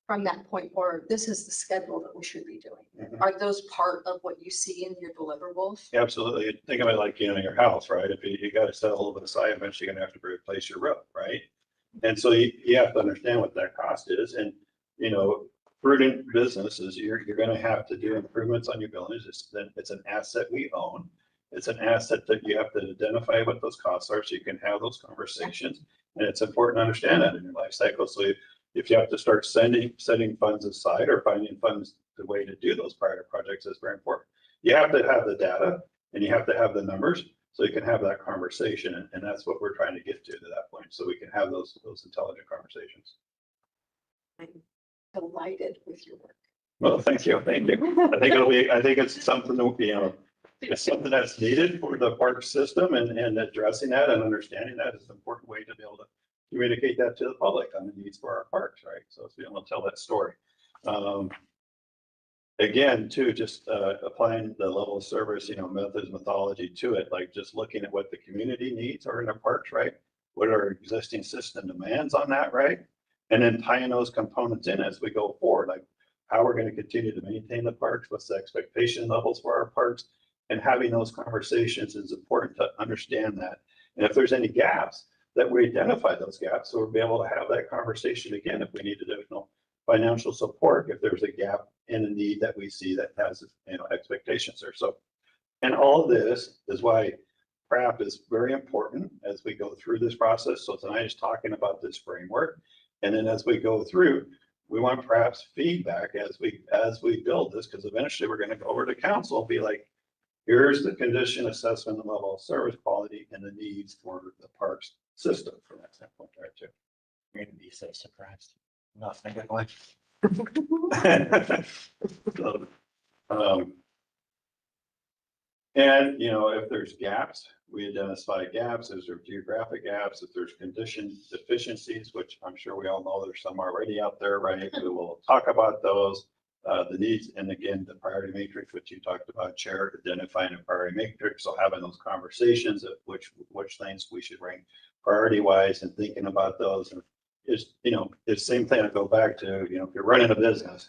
[SPEAKER 3] from that point forward, this is the schedule that we should be doing.
[SPEAKER 2] Mhm.
[SPEAKER 3] Are those part of what you see in your deliverables?
[SPEAKER 2] absolutely. Think of it like, your house, right? If you got to set a little bit aside, eventually you're going to have to replace your roof, right? And so you have to understand what that cost is. And, prudent businesses, you're going to have to do improvements on your buildings. It's an asset we own. It's an asset that you have to identify what those costs are so you can have those conversations. And it's important to understand that in your life cycle. So if you have to start setting funds aside or finding funds, the way to do those prior projects is very important. You have to have the data and you have to have the numbers so you can have that conversation. And that's what we're trying to get to that point. So we can have those intelligent conversations.
[SPEAKER 3] I'm delighted with your work.
[SPEAKER 2] Well, thank you. Thank you. I think it's something that, it's something that's needed for the park system and addressing that and understanding that is an important way to be able to communicate that to the public on the needs for our parks, right? So it's being able to tell that story. Again, too, just applying the level of service, methods, mythology to it, like just looking at what the community needs are in our parks, right? What are existing system demands on that, right? And then tying those components in as we go forward, like how we're going to continue to maintain the parks, what's the expectation levels for our parks, and having those conversations is important to understand that. And if there's any gaps, that we identify those gaps, so we'll be able to have that conversation again if we need additional financial support, if there's a gap in a need that we see that has, expectations there. So, and all of this is why PRAP is very important as we go through this process. So tonight is talking about this framework. And then as we go through, we want perhaps feedback as we build this, because eventually we're going to go over to council and be like, here's the condition assessment and level of service quality and the needs for the parks system from that standpoint there too.
[SPEAKER 6] You're gonna be so surprised. Not in a good way.
[SPEAKER 2] So, and, if there's gaps, we identify gaps, if there's geographic gaps, if there's condition deficiencies, which I'm sure we all know there's some already out there, right? We will talk about those, the needs, and again, the priority matrix, which you talked about, Chair, identifying a priority matrix. So having those conversations of which things we should rank priority wise and thinking about those. And it's the same thing I go back to, if you're running a business,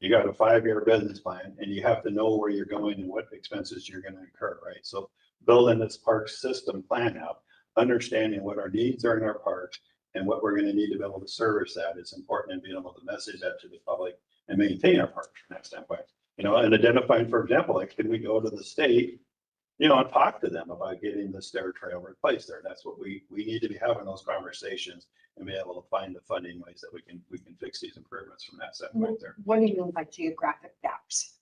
[SPEAKER 2] you got a 5-year business plan and you have to know where you're going and what expenses you're going to incur, right? So building this park system plan out, understanding what our needs are in our parks and what we're going to need to be able to service that is important, and being able to message that to the public and maintain our parks from that standpoint. You know, and identifying, for example, like, can we go to the state, you know, and talk to them about getting the stair trail replaced there? That's what we need to be having those conversations and be able to find the funding ways that we can fix these improvements from that standpoint there.
[SPEAKER 3] What do you mean by geographic gaps?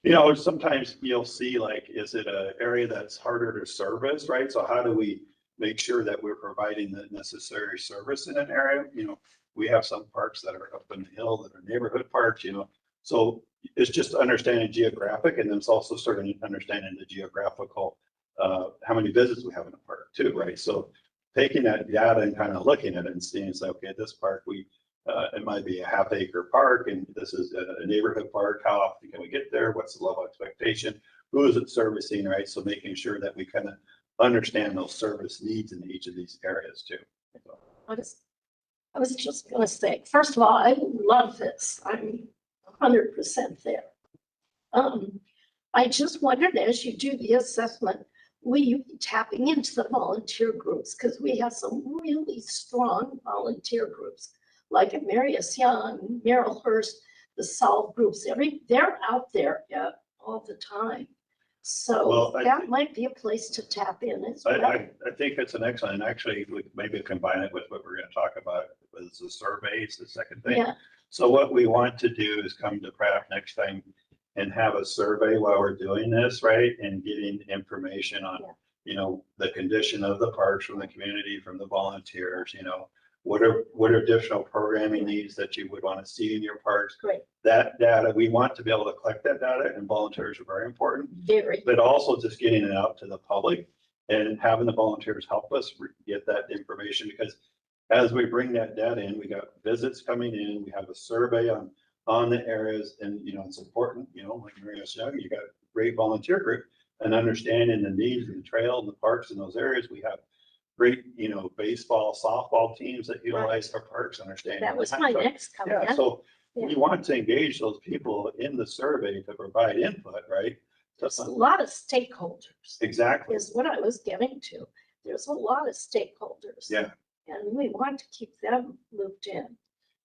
[SPEAKER 2] You know, sometimes you'll see like, is it an area that's harder to service, right? So how do we make sure that we're providing the necessary service in an area? You know, we have some parks that are up in the hill that are neighborhood parks, you know. So it's just understanding geographic, and then it's also starting understanding the geographical, how many visits we have in a park too, right? So taking that data and kind of looking at it and seeing, it's like, okay, this park, it might be a half-acre park, and this is a neighborhood park. How often can we get there? What's the level of expectation? Who is it servicing, right? So making sure that we kind of understand those service needs in each of these areas too.
[SPEAKER 8] I was just gonna say, first of all, I love this. I'm 100% there. I just wondered, as you do the assessment, will you be tapping into the volunteer groups? Because we have some really strong volunteer groups, like Marius Young, Merrill Hurst, the Solve groups. They're out there all the time. So
[SPEAKER 2] Well,
[SPEAKER 8] that might be a place to tap in as well.
[SPEAKER 2] I think it's an excellent, and actually, we maybe combine it with what we're going to talk about, was the surveys, the second thing.
[SPEAKER 8] Yeah.
[SPEAKER 2] So what we want to do is come to Pratt next time and have a survey while we're doing this, right? And getting information on, you know, the condition of the parks from the community, from the volunteers, you know, what are additional programming needs that you would want to see in your parks?
[SPEAKER 8] Great.
[SPEAKER 2] That data, we want to be able to collect that data, and volunteers are very important,
[SPEAKER 8] Very.
[SPEAKER 2] but also just getting it out to the public and having the volunteers help us get that information, because as we bring that data in, we got visits coming in, we have a survey on the areas, and, you know, it's important, you know, like Marius Young, you got a great volunteer group and understanding the needs of the trail and the parks in those areas. We have great, you know, baseball, softball teams that utilize our parks, understanding.
[SPEAKER 8] That was my next comment.
[SPEAKER 2] Yeah, so we
[SPEAKER 8] Yeah.
[SPEAKER 2] want to engage those people in the survey to provide input, right?
[SPEAKER 8] There's a lot of stakeholders,
[SPEAKER 2] Exactly.
[SPEAKER 8] is what I was getting to. There's a lot of stakeholders.
[SPEAKER 2] Yeah.
[SPEAKER 8] And we want to keep them looped in.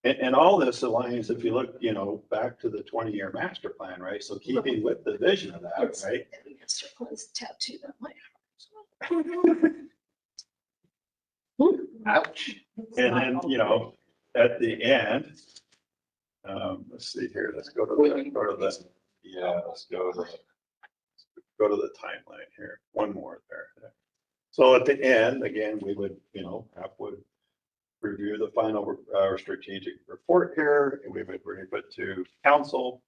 [SPEAKER 2] And all this aligns, if you look, you know, back to the 20-year master plan, right? So keeping with the vision of that,
[SPEAKER 8] It's-
[SPEAKER 2] right?
[SPEAKER 8] Mr. Quinn's tattooed on my heart.
[SPEAKER 6] Ouch.
[SPEAKER 2] And then, you know, at the end, let's see here, let's go to the timeline here. One more there. So at the end, again, we would, you know, would review the final strategic report here, and we would bring it to council.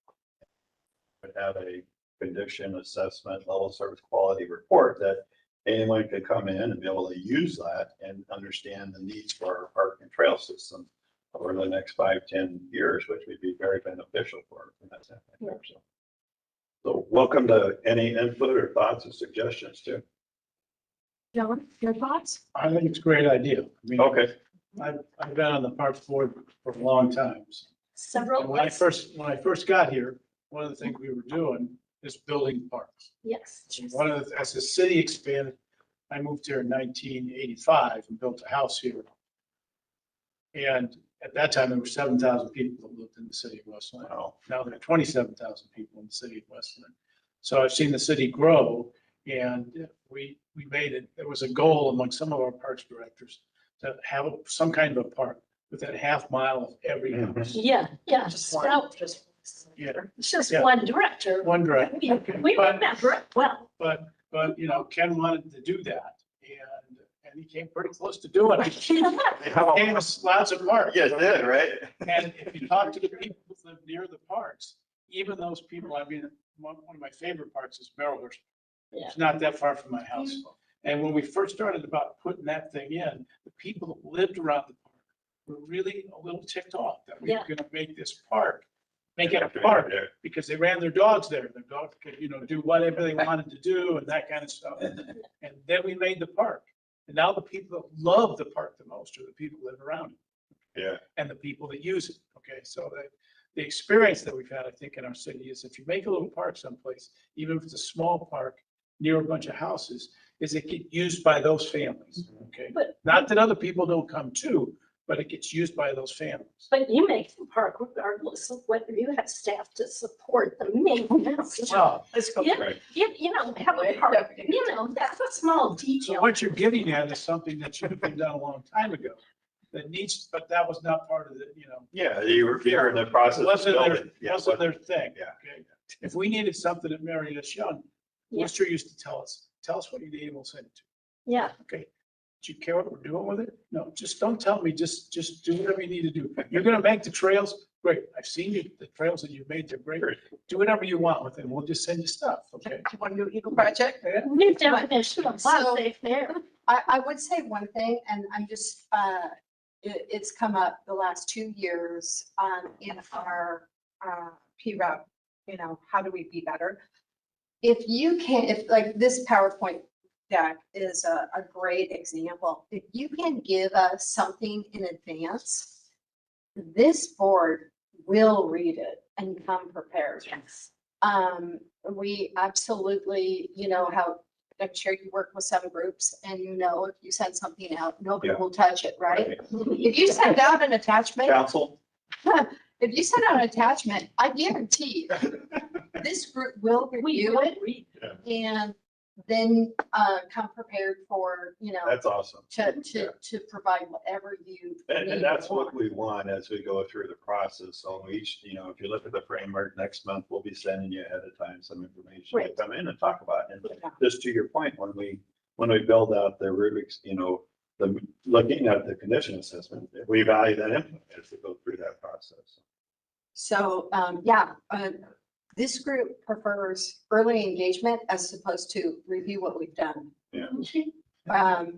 [SPEAKER 2] Would have a condition assessment level service quality report that anyone could come in and be able to use that and understand the needs for our park and trail system over the next 5-10 years, which would be very beneficial for that standpoint. So welcome to any input or thoughts or suggestions too.
[SPEAKER 8] John, your thoughts?
[SPEAKER 5] I think it's a great idea. I mean,
[SPEAKER 2] Okay.
[SPEAKER 5] I've been on the Parks Board for a long time.
[SPEAKER 8] Several.
[SPEAKER 5] And when I first got here, one of the things we were doing is building parks.
[SPEAKER 8] Yes.
[SPEAKER 5] As the city expanded, I moved here in 1985 and built a house here. And at that time, there were 7,000 people that lived in the city of West Lynn.
[SPEAKER 2] Wow.
[SPEAKER 5] Now there are 27,000 people in the city of West Lynn. So I've seen the city grow, and we made it, there was a goal among some of our parks directors to have some kind of a park within half mile of every house.
[SPEAKER 8] Yeah,
[SPEAKER 1] Just one,
[SPEAKER 8] Scout.
[SPEAKER 5] Yeah,
[SPEAKER 8] It's just
[SPEAKER 5] Yeah.
[SPEAKER 8] one director.
[SPEAKER 5] one direct.
[SPEAKER 8] We remember it well.
[SPEAKER 5] But, you know, Ken wanted to do that, and he came pretty close to doing it. He gave us lots of parks.
[SPEAKER 2] You did, right?
[SPEAKER 5] And if you talk to the people who live near the parks, even those people, I mean, one of my favorite parks is Merrillhurst. It's not that far from my house. And when we first started about putting that thing in, the people that lived around the park were really a little ticked off that we were
[SPEAKER 8] Yeah.
[SPEAKER 5] gonna make this park, make it a park, because they ran their dogs there. Their dogs could, you know, do whatever they wanted to do and that kind of stuff. And then we made the park. And now the people that love the park the most are the people that live around it.
[SPEAKER 2] Yeah.
[SPEAKER 5] And the people that use it. Okay, so the experience that we've had, I think, in our city is if you make a little park someplace, even if it's a small park near a bunch of houses, is it get used by those families, okay?
[SPEAKER 8] But-
[SPEAKER 5] Not that other people don't come too, but it gets used by those families.
[SPEAKER 8] But you make the park regardless of whether you have staff to support the maintenance.
[SPEAKER 5] Well,
[SPEAKER 1] Let's go.
[SPEAKER 8] Yeah,
[SPEAKER 2] Right.
[SPEAKER 8] you know, have a park, you know, that's a small
[SPEAKER 5] so
[SPEAKER 8] detail.
[SPEAKER 5] what you're getting at is something that should have been done a long time ago. That needs, but that was not part of the, you know.
[SPEAKER 2] Yeah, you were in the process of
[SPEAKER 5] Wasn't their,
[SPEAKER 2] building. Yeah,
[SPEAKER 5] wasn't their thing.
[SPEAKER 2] Yeah.
[SPEAKER 5] Okay? If we needed something at Marietta Young,
[SPEAKER 8] Yeah.
[SPEAKER 5] Worcester used to tell us what you need and we'll send it to
[SPEAKER 8] Yeah,
[SPEAKER 5] you. Okay? Do you care what we're doing with it? No, just don't tell me, just do whatever you need to do. You're gonna make the trails, great. I've seen you, the trails that you've made, they're great. Do whatever you want with it. We'll just send you stuff, okay?
[SPEAKER 3] Do you want to do Eagle Project?
[SPEAKER 5] Yeah.
[SPEAKER 8] new definition of safe there.
[SPEAKER 3] I would say one thing, and I'm just, it's come up the last 2 years, in our, PREP, you know, how do we be better? If you can, if like this PowerPoint deck is a great example, if you can give us something in advance, this board will read it and come prepared.
[SPEAKER 8] Yes.
[SPEAKER 3] We absolutely, you know, how I'm sure you work with some groups and you know, if you send something out, nobody
[SPEAKER 2] Yeah.
[SPEAKER 3] will touch it, right?
[SPEAKER 2] Right.
[SPEAKER 3] If you send out an attachment,
[SPEAKER 2] Council,
[SPEAKER 3] if you send out an attachment, I guarantee this group will
[SPEAKER 8] We
[SPEAKER 3] review
[SPEAKER 8] would
[SPEAKER 3] it
[SPEAKER 8] read.
[SPEAKER 3] and then, come prepared for, you know,
[SPEAKER 2] that's awesome.
[SPEAKER 3] to provide whatever you.
[SPEAKER 2] And
[SPEAKER 3] need
[SPEAKER 2] that's
[SPEAKER 3] or
[SPEAKER 2] what we want as we go through the process. So each, you know, if you look at the framework next month, we'll be sending you ahead of time some information to
[SPEAKER 3] Right.
[SPEAKER 2] come in and talk about. And
[SPEAKER 3] Yeah.
[SPEAKER 2] just to your point, when we build out the rubrics, you know, looking at the condition assessment, we value that input as we go through that process.
[SPEAKER 3] So, yeah, this group prefers early engagement as opposed to review what we've done.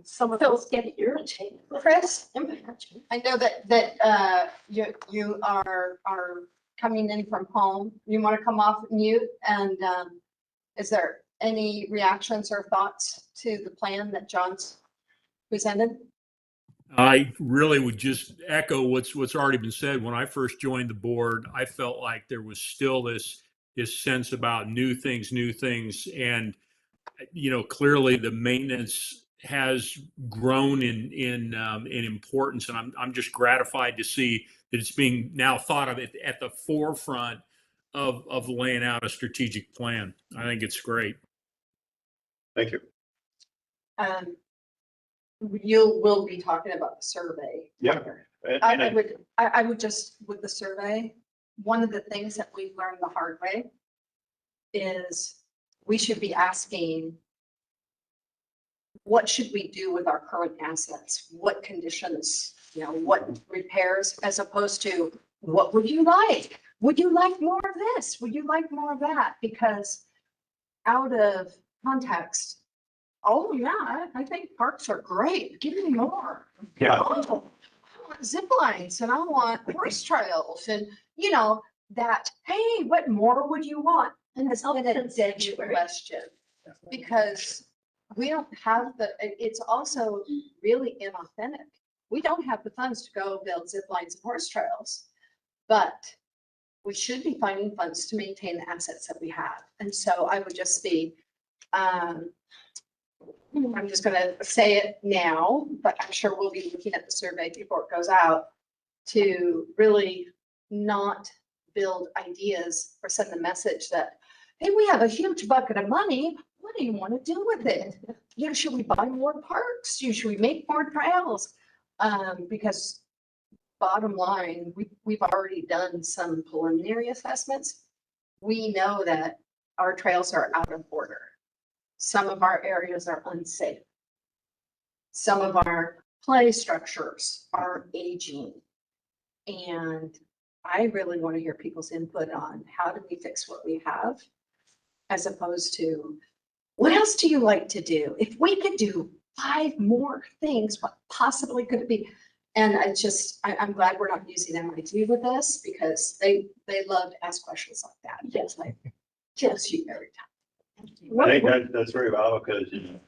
[SPEAKER 8] Some of those get irritated.
[SPEAKER 3] Chris,
[SPEAKER 8] Imagine.
[SPEAKER 3] I know that you are coming in from home. You want to come off mute and, is there any reactions or thoughts to the plan that John's presented?
[SPEAKER 4] I really would just echo what's already been said. When I first joined the board, I felt like there was still this sense about new things, and you know, clearly the maintenance has grown in importance, and I'm just gratified to see that it's being now thought of at the forefront of laying out a strategic plan. I think it's great.
[SPEAKER 2] Thank you.
[SPEAKER 3] You will be talking about the survey.
[SPEAKER 2] Yeah.
[SPEAKER 3] later.
[SPEAKER 2] And
[SPEAKER 3] I would just, with the survey, one of the things that we've learned the hard way is we should be asking, what should we do with our current assets? What conditions, you know, what repairs, as opposed to, what would you like? Would you like more of this? Would you like more of that? Because out of context, oh yeah, I think parks are great. Give me more.
[SPEAKER 2] Yeah.
[SPEAKER 3] Oh, I want zip lines and I want horse trails and, you know, that, hey, what more would you want? And it's been a dead question because we don't have it's also really inauthentic. We don't have the funds to go build zip lines and horse trails, but we should be finding funds to maintain the assets that we have. And so I would just be, I'm just gonna say it now, but I'm sure we'll be looking at the survey before it goes out to really not build ideas or send the message that, hey, we have a huge bucket of money. What do you want to do with it? You know, should we buy more parks? Should we make more trails? Because bottom line, we've already done some preliminary assessments. We know that our trails are out of order. Some of our areas are unsafe. Some of our play structures are aging. And I really want to hear people's input on how do we fix what we have, as opposed to, what else do you like to do? If we could do 5 more things, what possibly could it be? And I'm glad we're not using MIT with this because they love to ask questions like that. Yes, like, kills you every time.
[SPEAKER 2] I think that's very valuable because, you know,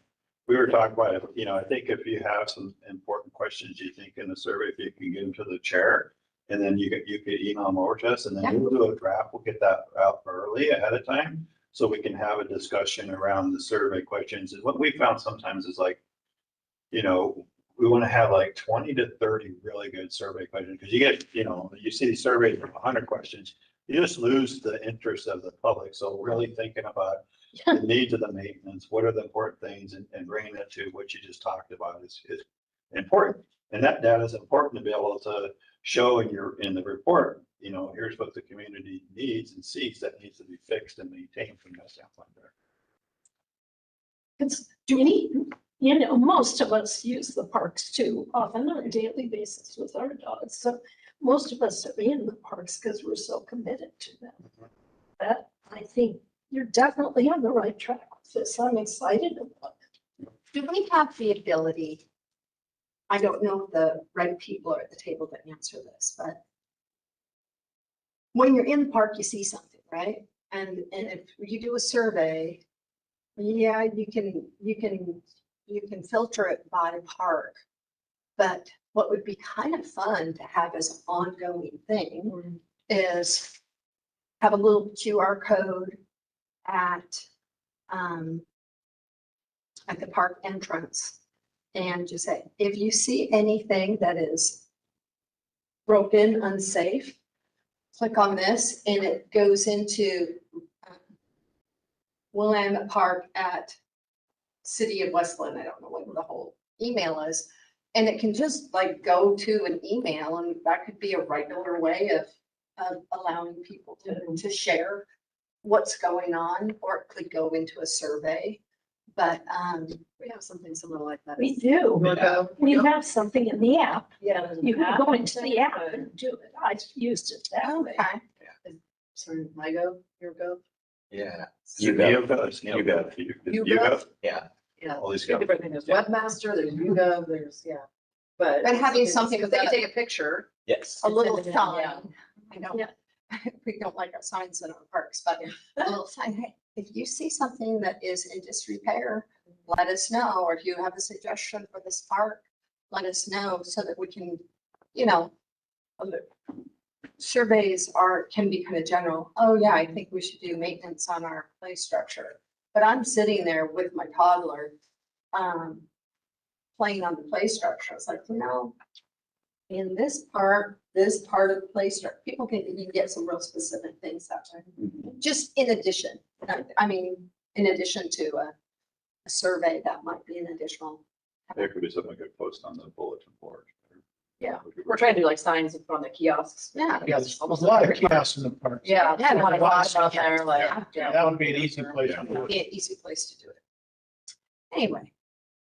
[SPEAKER 2] we were talking about, you know, I think if you have some important questions you think in the survey, if you can get them to the chair and then you could email them over to us and then we'll do a draft. We'll get that out early ahead of time so we can have a discussion around the survey questions. And what we found sometimes is like, you know, we want to have like 20 to 30 really good survey questions, because you get, you see these surveys from 100 questions, you just lose the interest of the public. So really thinking about the needs of the maintenance, what are the important things, and bringing that to what you just talked about is important. And that data is important to be able to show in the report, here's what the community needs and sees that needs to be fixed and maintained from that standpoint there.
[SPEAKER 8] It's, most of us use the parks too, often on a daily basis with our dogs. So most of us are in the parks because we're so committed to them. But I think you're definitely on the right track with this. I'm excited about it.
[SPEAKER 3] Do we have the ability? I don't know if the right people are at the table to answer this, but when you're in the park, you see something, right? And if you do a survey, yeah, you can filter it by park. But what would be kind of fun to have as an ongoing thing is have a little QR code at the park entrance, and just say, if you see anything that is broken, unsafe, click on this, and it goes into Willamette Park at City of Westland. I don't know what the whole email is. And it can just like go to an email, and that could be a regular way of allowing people to share what's going on, or it could go into a survey. But we have something similar like that.
[SPEAKER 8] We do. We have something in the app.
[SPEAKER 1] Yeah.
[SPEAKER 8] You can go into the app and do it. I've used it that way.
[SPEAKER 3] Okay.
[SPEAKER 1] Sorry, Lego, your go.
[SPEAKER 6] Yeah.
[SPEAKER 2] YouGov.
[SPEAKER 6] Yeah.
[SPEAKER 1] Yeah.
[SPEAKER 2] All these
[SPEAKER 1] Two different things. There's Webmaster, there's YouGov, there's, But
[SPEAKER 3] having something
[SPEAKER 1] because they can
[SPEAKER 3] that-
[SPEAKER 1] take a picture.
[SPEAKER 6] Yes.
[SPEAKER 3] A little
[SPEAKER 1] Yeah.
[SPEAKER 3] sign. I know,
[SPEAKER 8] Yeah.
[SPEAKER 3] we don't like our signs in our parks, but a little sign, hey, if you see something that is in disrepair, let us know. Or if you have a suggestion for this park, let us know so that we can, surveys can be kind of general. Oh yeah, I think we should do maintenance on our play structure. But I'm sitting there with my toddler, playing on the play structure. I was like, in this part of the play structure, you can get some real specific things that way. Just in addition, in addition to a survey, that might be an additional.
[SPEAKER 2] There could be something I could post on the bulletin board.
[SPEAKER 1] Yeah. We're trying to do like signs on the kiosks.
[SPEAKER 3] Yeah.
[SPEAKER 5] Yeah, there's a lot of kiosks in the park.
[SPEAKER 1] Yeah.
[SPEAKER 3] Yeah,
[SPEAKER 1] You want to
[SPEAKER 5] lots
[SPEAKER 1] watch out there, like,
[SPEAKER 3] Yeah.
[SPEAKER 5] That would be an easy place to do it.
[SPEAKER 3] Be an easy place to do it. Anyway,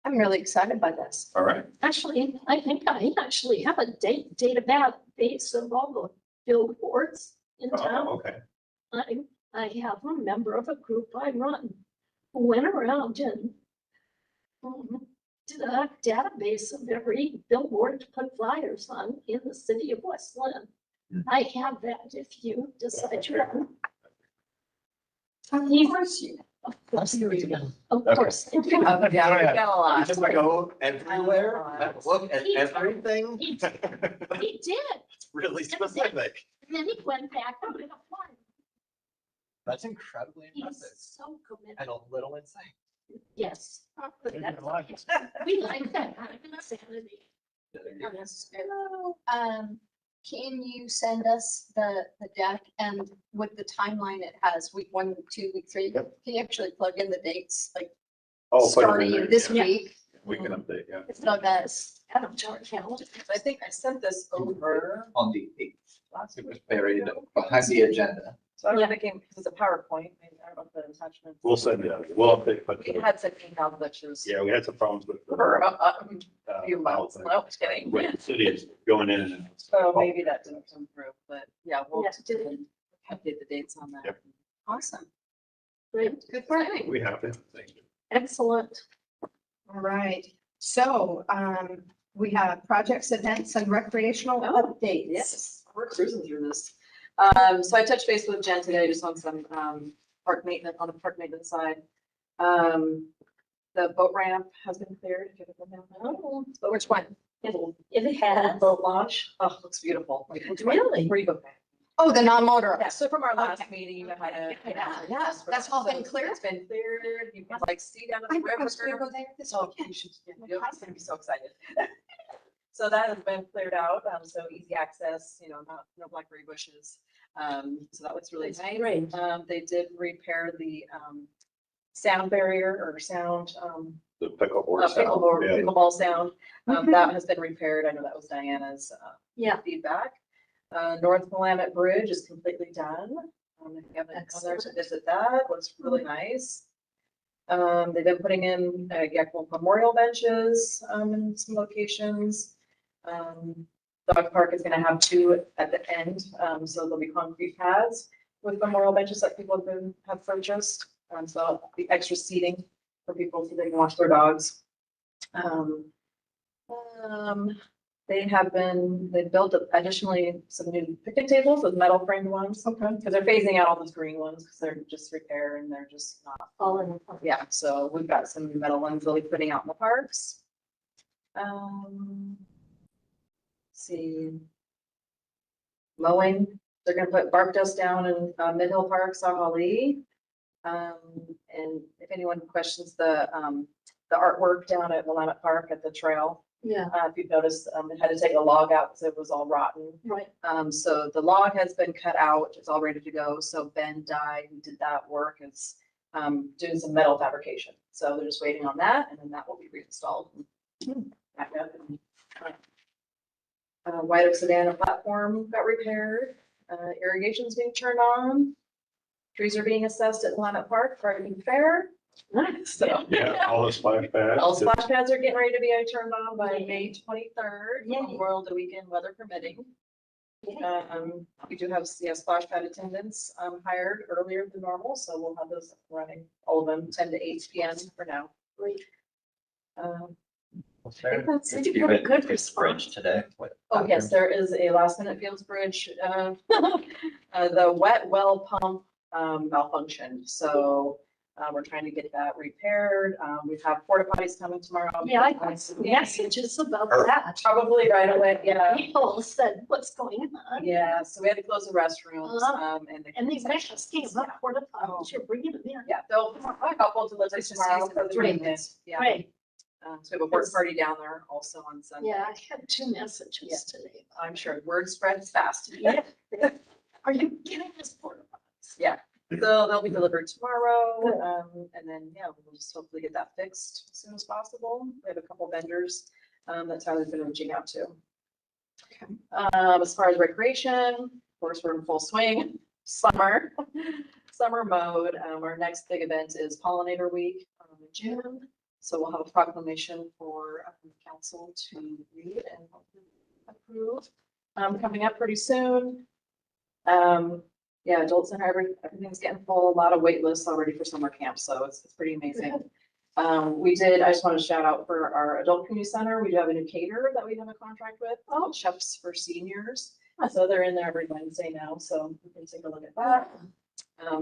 [SPEAKER 3] I'm really excited by this.
[SPEAKER 2] All right.
[SPEAKER 8] Actually, I think I actually have a database of all the billboards in town.
[SPEAKER 2] Oh, okay.
[SPEAKER 8] I have a member of a group I run who went around and did a database of every billboard to put flyers on in the city of Westland. I have that if you decide you want.
[SPEAKER 3] Of course you.
[SPEAKER 8] Of course.
[SPEAKER 1] Yeah, we got a lot.
[SPEAKER 6] Just go everywhere, look at everything.
[SPEAKER 8] He did.
[SPEAKER 6] It's really specific.
[SPEAKER 8] And then he went back on it.
[SPEAKER 6] That's incredibly impressive
[SPEAKER 8] He's so committed.
[SPEAKER 6] and a little insane.
[SPEAKER 8] Yes.
[SPEAKER 5] Maybe I like it.
[SPEAKER 8] We like that kind of insanity.
[SPEAKER 3] Can you send us the deck and with the timeline it has, week 1, 2, week 3? Can you actually plug in the dates, like
[SPEAKER 2] Oh, put it in
[SPEAKER 3] starting
[SPEAKER 2] there,
[SPEAKER 3] this
[SPEAKER 2] yeah.
[SPEAKER 3] week?
[SPEAKER 2] We can update, yeah.
[SPEAKER 3] So that's,
[SPEAKER 8] Adam George Hamilton.
[SPEAKER 1] I think I sent this over
[SPEAKER 6] On the 8th,
[SPEAKER 1] last
[SPEAKER 6] it was
[SPEAKER 1] week.
[SPEAKER 6] buried behind the agenda.
[SPEAKER 1] So I was
[SPEAKER 8] Yeah.
[SPEAKER 1] thinking, because it's a PowerPoint, maybe I don't know if the attachment.
[SPEAKER 2] We'll send it, we'll update, but,
[SPEAKER 1] We had some email glitches
[SPEAKER 2] yeah, we had some problems with.
[SPEAKER 1] for a few
[SPEAKER 2] file
[SPEAKER 1] months.
[SPEAKER 2] thing.
[SPEAKER 1] No, just kidding.
[SPEAKER 2] When the city is going in and out.
[SPEAKER 1] So maybe that didn't come through, but yeah, we'll
[SPEAKER 8] Yes, it did.
[SPEAKER 1] update the dates on that.
[SPEAKER 2] Yep.
[SPEAKER 3] awesome.
[SPEAKER 8] Great.
[SPEAKER 3] Good work.
[SPEAKER 2] We have it, thank you.
[SPEAKER 8] Excellent.
[SPEAKER 3] All right. So we have projects, events and recreational updates.
[SPEAKER 1] Yes, we're cruising through this. So I touched base with Jen today, just on some park maintenance, on the park maintenance side. The boat ramp has been cleared. If you haven't been down there.
[SPEAKER 8] Oh,
[SPEAKER 3] But which one?
[SPEAKER 8] it had,
[SPEAKER 1] Boat launch, oh, looks beautiful. Like,
[SPEAKER 8] Really?
[SPEAKER 1] Where you go?
[SPEAKER 3] Oh, the
[SPEAKER 1] Yeah,
[SPEAKER 3] non-motorized.
[SPEAKER 1] so from our last
[SPEAKER 3] Okay.
[SPEAKER 1] meeting, you had a.
[SPEAKER 3] Yeah, that's all been cleared?
[SPEAKER 1] It's been cleared. You can like see down at the
[SPEAKER 3] I
[SPEAKER 1] river.
[SPEAKER 3] was gonna go there this
[SPEAKER 1] Oh,
[SPEAKER 3] weekend.
[SPEAKER 1] you should, you're gonna be so excited. So that has been cleared out, so easy access, no blackberry bushes. So that looks really nice.
[SPEAKER 8] Great.
[SPEAKER 1] They did repair the, sound barrier or sound,
[SPEAKER 2] The pickleboard sound. Yeah.
[SPEAKER 1] pickleball sound.
[SPEAKER 8] Mhm.
[SPEAKER 1] That has been repaired. I know that was Diana's,
[SPEAKER 8] Yeah.
[SPEAKER 1] feedback. North Willamette Bridge is completely done. If you haven't gone there to
[SPEAKER 8] Excellent.
[SPEAKER 1] visit that, looks really nice. They've been putting in, memorial benches, in some locations. Dog Park is gonna have 2 at the end, so there'll be concrete pads with memorial benches that people have purchased. So that'll be extra seating for people so they can watch their dogs. They built additionally some new picnic tables with metal framed ones. Okay. Because they're phasing out all those green ones because they're just repair and they're just not.
[SPEAKER 8] All in.
[SPEAKER 1] Yeah, so we've got some metal ones they'll be putting out in the parks. See. Mowing, they're gonna put bark dust down in Mid Hill Park, Sagali. And if anyone questions the artwork down at Willamette Park at the trail,
[SPEAKER 8] Yeah,
[SPEAKER 1] if you've noticed, it had to take a log out because it was all rotten.
[SPEAKER 8] right.
[SPEAKER 1] So the log has been cut out, it's all ready to go. So Ben Dye, who did that work, is doing some metal fabrication. So they're just waiting on that and then that will be reinstalled. Back up and, White Oak Sedan platform got repaired, irrigation's being turned on. Trees are being assessed at Willamette Park for a fair. So.
[SPEAKER 2] Yeah, all the splash pads.
[SPEAKER 1] All splash pads are getting ready to be turned on by May 23rd,
[SPEAKER 8] Yay.
[SPEAKER 1] Memorial Day weekend, weather permitting. We do have, splash pad attendants, hired earlier than normal, so we'll have those running, all of them, 10 to 8 p.m. for now.
[SPEAKER 8] Great.
[SPEAKER 6] Was
[SPEAKER 1] I think
[SPEAKER 6] there
[SPEAKER 1] that's
[SPEAKER 6] an
[SPEAKER 1] it.
[SPEAKER 6] event
[SPEAKER 8] Good
[SPEAKER 6] with
[SPEAKER 8] response.
[SPEAKER 6] Bridge today? with
[SPEAKER 1] Oh, yes,
[SPEAKER 6] bathrooms?
[SPEAKER 1] there is a last minute Fields Bridge, the wet well pump, malfunctioned, so, we're trying to get that repaired. We have porta potties coming tomorrow.
[SPEAKER 8] Yeah, I got some messages about that.
[SPEAKER 1] Probably right away, yeah.
[SPEAKER 8] People said, what's going on?
[SPEAKER 1] Yeah, so we had to close the restrooms, and.
[SPEAKER 8] And these messes came up, porta potties, you're bringing them in.
[SPEAKER 1] Yeah, they'll, a couple delivered
[SPEAKER 3] It's just
[SPEAKER 1] tomorrow
[SPEAKER 3] easy
[SPEAKER 1] for the
[SPEAKER 3] to drink.
[SPEAKER 1] weekend. Yeah.
[SPEAKER 8] Right,
[SPEAKER 1] So we have a work party down there also on Sunday.
[SPEAKER 8] yeah, I had 2 messages today.
[SPEAKER 1] I'm sure word spreads fast.
[SPEAKER 8] Yeah. Are you getting this porta potties?
[SPEAKER 1] Yeah. So they'll be delivered tomorrow, and then, we'll just hopefully get that fixed as soon as possible. We have a couple vendors, that Tyler's been reaching out to. As far as recreation, of course, we're in full swing, summer mode. Our next big event is Pollinator Week, in June. So we'll have a proclamation for council to read and hopefully approve, coming up pretty soon. Adult center, everything's getting full, a lot of wait lists already for summer camp, so it's pretty amazing. I just want to shout out for our adult community center, we do have a new caterer that we have a contract with, called Chefs for Seniors. So they're in there every Wednesday now, so we can take a look at that.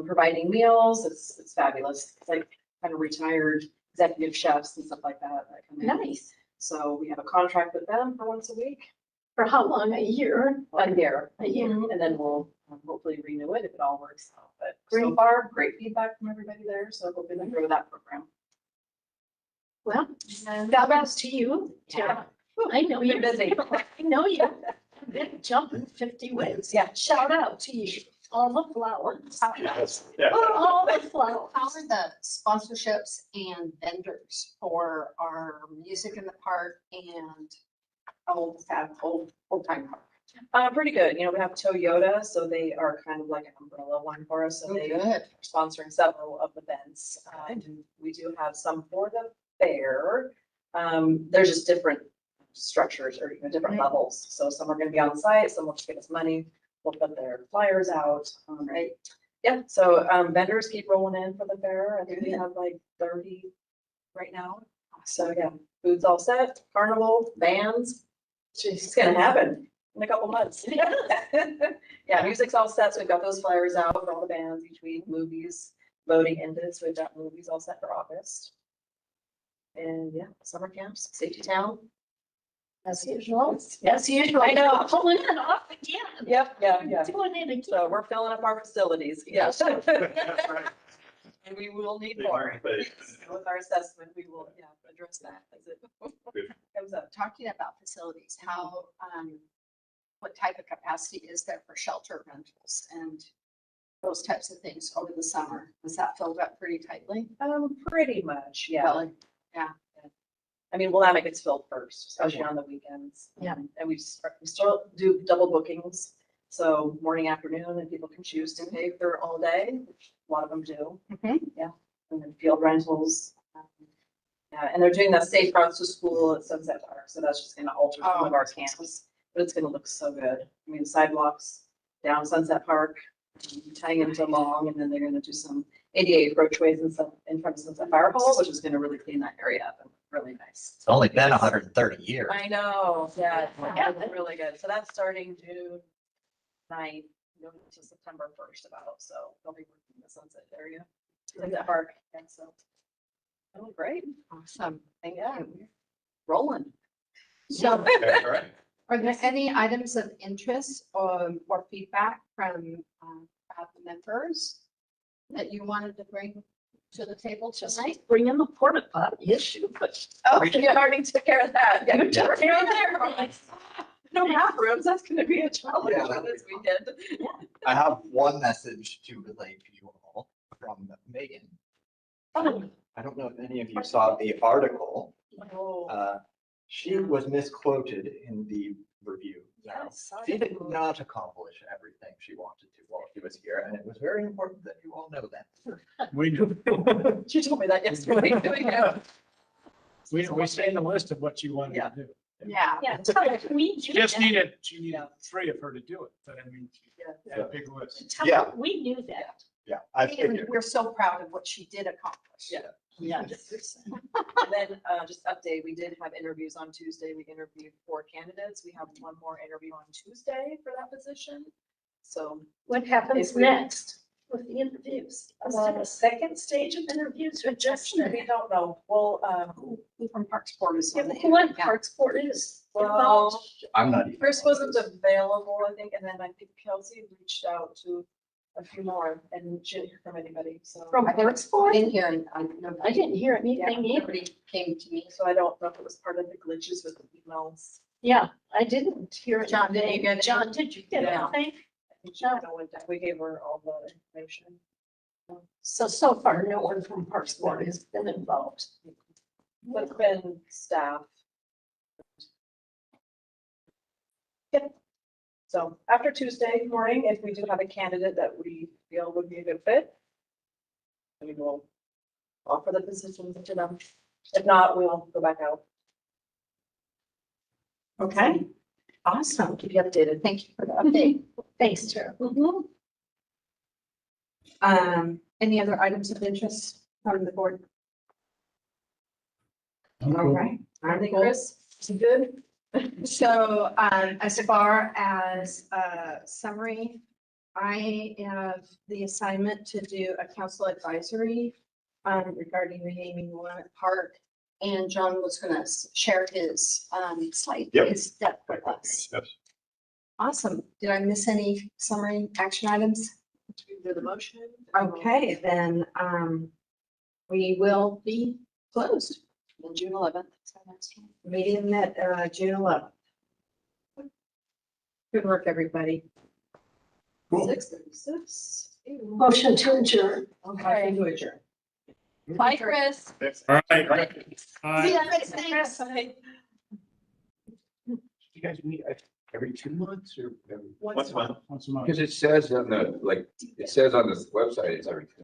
[SPEAKER 1] Providing meals, it's fabulous. It's like kind of retired executive chefs and stuff like that come in.
[SPEAKER 8] Nice.
[SPEAKER 1] So we have a contract with them for once a week.
[SPEAKER 8] For how long? A year?
[SPEAKER 1] A year.
[SPEAKER 8] A year.
[SPEAKER 1] And then we'll hopefully renew it if it all works out. But so
[SPEAKER 8] Great.
[SPEAKER 1] far, great feedback from everybody there. So hopefully they grow that program.
[SPEAKER 8] Well, that was to you, Tara. I know
[SPEAKER 1] You're
[SPEAKER 8] you're
[SPEAKER 1] busy.
[SPEAKER 8] I know you've been jumping 50 ways.
[SPEAKER 1] Yeah.
[SPEAKER 8] Shout out to you, all the flowers.
[SPEAKER 2] Yes, yeah.
[SPEAKER 8] All the flowers.
[SPEAKER 3] How are the sponsorships and vendors for our music in the park and old time park?
[SPEAKER 1] Pretty good. We have Toyota, so they are kind of like an umbrella one for us. So they are
[SPEAKER 3] Good.
[SPEAKER 1] sponsoring several of the events. We do have some for the fair. There's just different structures or different levels. So some are going to be on site, some will just give us money. We'll put their flyers out. Right. Yeah. So vendors keep rolling in for the fair. I think we have like 30 right now. So yeah, food's all set, carnival, bands. It's gonna happen in a couple months. Yeah, music's all set. So we've got those flyers out for all the bands each week, movies, voting ended. So we've got movies all set for August. And yeah, summer camps, Safety Town.
[SPEAKER 8] As usual.
[SPEAKER 1] As usual.
[SPEAKER 8] I know, pulling it off again.
[SPEAKER 1] Yep, yeah.
[SPEAKER 8] Doing it again.
[SPEAKER 1] So we're filling up our facilities, yes. And we will need more. With our assessment, we will, address that as it comes up.
[SPEAKER 3] Talking about facilities, how, what type of capacity is there for shelter rentals and those types of things over the summer? Was that filled up pretty tightly?
[SPEAKER 1] Pretty much, yeah.
[SPEAKER 3] Really?
[SPEAKER 1] I mean, Willamette gets filled first, especially on the weekends.
[SPEAKER 8] Yeah.
[SPEAKER 1] And we still do double bookings. So morning, afternoon, and people can choose to pay for all day, which a lot of them do.
[SPEAKER 3] Mhm.
[SPEAKER 1] Yeah. And then field rentals. Yeah, and they're doing that safe routes to school at Sunset Park. So that's just gonna alter some of our camps, but it's gonna look so good. I mean, sidewalks down Sunset Park, tying into Long, and then they're gonna do some ADA approachways and stuff in front of Sunset Fire Hall, which is gonna really clean that area up and really nice.
[SPEAKER 6] It's only been 130 years.
[SPEAKER 1] I know, yeah, it's really good. So that's starting June 9th, to September 1st about, so they'll be working in the Sunset area, Sunset Park, and so. Oh, great.
[SPEAKER 3] Awesome. Thank
[SPEAKER 1] Yeah.
[SPEAKER 3] you.
[SPEAKER 1] Rolling.
[SPEAKER 3] So
[SPEAKER 2] Okay, all right.
[SPEAKER 3] are there any items of interest or feedback from the members that you wanted to bring to the table
[SPEAKER 8] Just
[SPEAKER 3] tonight?
[SPEAKER 8] like bringing the porta potty issue, but.
[SPEAKER 1] Oh, you already took care of that. Yeah, you took
[SPEAKER 8] Yeah.
[SPEAKER 1] care of that. No bathrooms, that's gonna be a challenge
[SPEAKER 6] Yeah,
[SPEAKER 1] for
[SPEAKER 6] that'd be
[SPEAKER 1] this weekend.
[SPEAKER 6] I have one message to relay to you all from Megan.
[SPEAKER 8] Oh,
[SPEAKER 6] I don't know if any of you saw the article.
[SPEAKER 1] Oh,
[SPEAKER 6] She was misquoted in the review.
[SPEAKER 1] yes.
[SPEAKER 6] She did not accomplish everything she wanted to while she was here, and it was very important that you all know that.
[SPEAKER 5] We do,
[SPEAKER 1] She told me that yesterday. Yeah.
[SPEAKER 5] we say in the list of what you wanted
[SPEAKER 1] Yeah.
[SPEAKER 5] to do.
[SPEAKER 3] Yeah.
[SPEAKER 8] yeah, tell her we
[SPEAKER 5] She
[SPEAKER 8] knew
[SPEAKER 5] just
[SPEAKER 8] that.
[SPEAKER 5] needed, she needed three of her to do it, but I mean, she
[SPEAKER 1] Yeah.
[SPEAKER 5] had a big list.
[SPEAKER 8] Tell
[SPEAKER 6] Yeah.
[SPEAKER 8] her we knew that.
[SPEAKER 6] Yeah, I
[SPEAKER 3] And
[SPEAKER 6] figured.
[SPEAKER 3] we're so proud of what she did accomplish.
[SPEAKER 1] Yeah.
[SPEAKER 8] Yes.
[SPEAKER 1] And then, just update, we did have interviews on Tuesday. We interviewed 4 candidates. We have one more interview on Tuesday for that position. So,
[SPEAKER 8] What happens
[SPEAKER 1] If we-
[SPEAKER 8] next with the interviews? Is there a second stage of interviews or just?
[SPEAKER 1] we don't know. Well,
[SPEAKER 3] Who from Parks Board is on the
[SPEAKER 8] What
[SPEAKER 3] interview?
[SPEAKER 8] Parks Board is
[SPEAKER 1] well,
[SPEAKER 8] involved?
[SPEAKER 6] I'm not even.
[SPEAKER 1] Chris wasn't available, I think, and then I think Kelsey reached out to a few more and she didn't hear from anybody, so.
[SPEAKER 8] From Parks Board?
[SPEAKER 3] In here, and
[SPEAKER 8] I didn't hear anything either.
[SPEAKER 3] nobody came to me.
[SPEAKER 1] So I don't know if it was part of the glitches with the emails.
[SPEAKER 8] Yeah, I didn't hear
[SPEAKER 3] John, did you
[SPEAKER 8] anything.
[SPEAKER 3] get it?
[SPEAKER 8] John, did you get
[SPEAKER 1] Yeah.
[SPEAKER 8] anything?
[SPEAKER 1] I think she kinda went down. We gave her all the information.
[SPEAKER 8] So far, no one from Parks Board has been involved.
[SPEAKER 1] But it's been staff. Yep. So after Tuesday morning, if we do have a candidate that we feel would be a good fit, we will offer the position to them. If not, we'll go back out.
[SPEAKER 3] Okay. Awesome.
[SPEAKER 1] Keep you updated.
[SPEAKER 3] Thank you for the update.
[SPEAKER 8] Thanks, Tara.
[SPEAKER 3] Any other items of interest from the board? All right.
[SPEAKER 1] I think Chris, is it good?
[SPEAKER 3] So, as far as summary, I have the assignment to do a council advisory regarding renaming Willamette Park. And John was gonna share his slide,
[SPEAKER 2] Yep.
[SPEAKER 3] his step with us.
[SPEAKER 2] Yes.
[SPEAKER 3] Awesome. Did I miss any summary action items?
[SPEAKER 1] Do the motion.
[SPEAKER 3] Okay, then we will be closed.
[SPEAKER 1] On June 11th. So next one.
[SPEAKER 3] Meeting at June 11th. Good work, everybody.
[SPEAKER 1] 6:36.
[SPEAKER 8] Motion to adjourn.
[SPEAKER 3] Okay. To adjourn.
[SPEAKER 1] Bye, Chris.
[SPEAKER 4] All right.
[SPEAKER 3] See you next time.
[SPEAKER 9] You guys meet every 2 months or every?
[SPEAKER 2] Once a month.
[SPEAKER 5] Once a month.
[SPEAKER 7] Because it says on the, like, it says on this website, it's every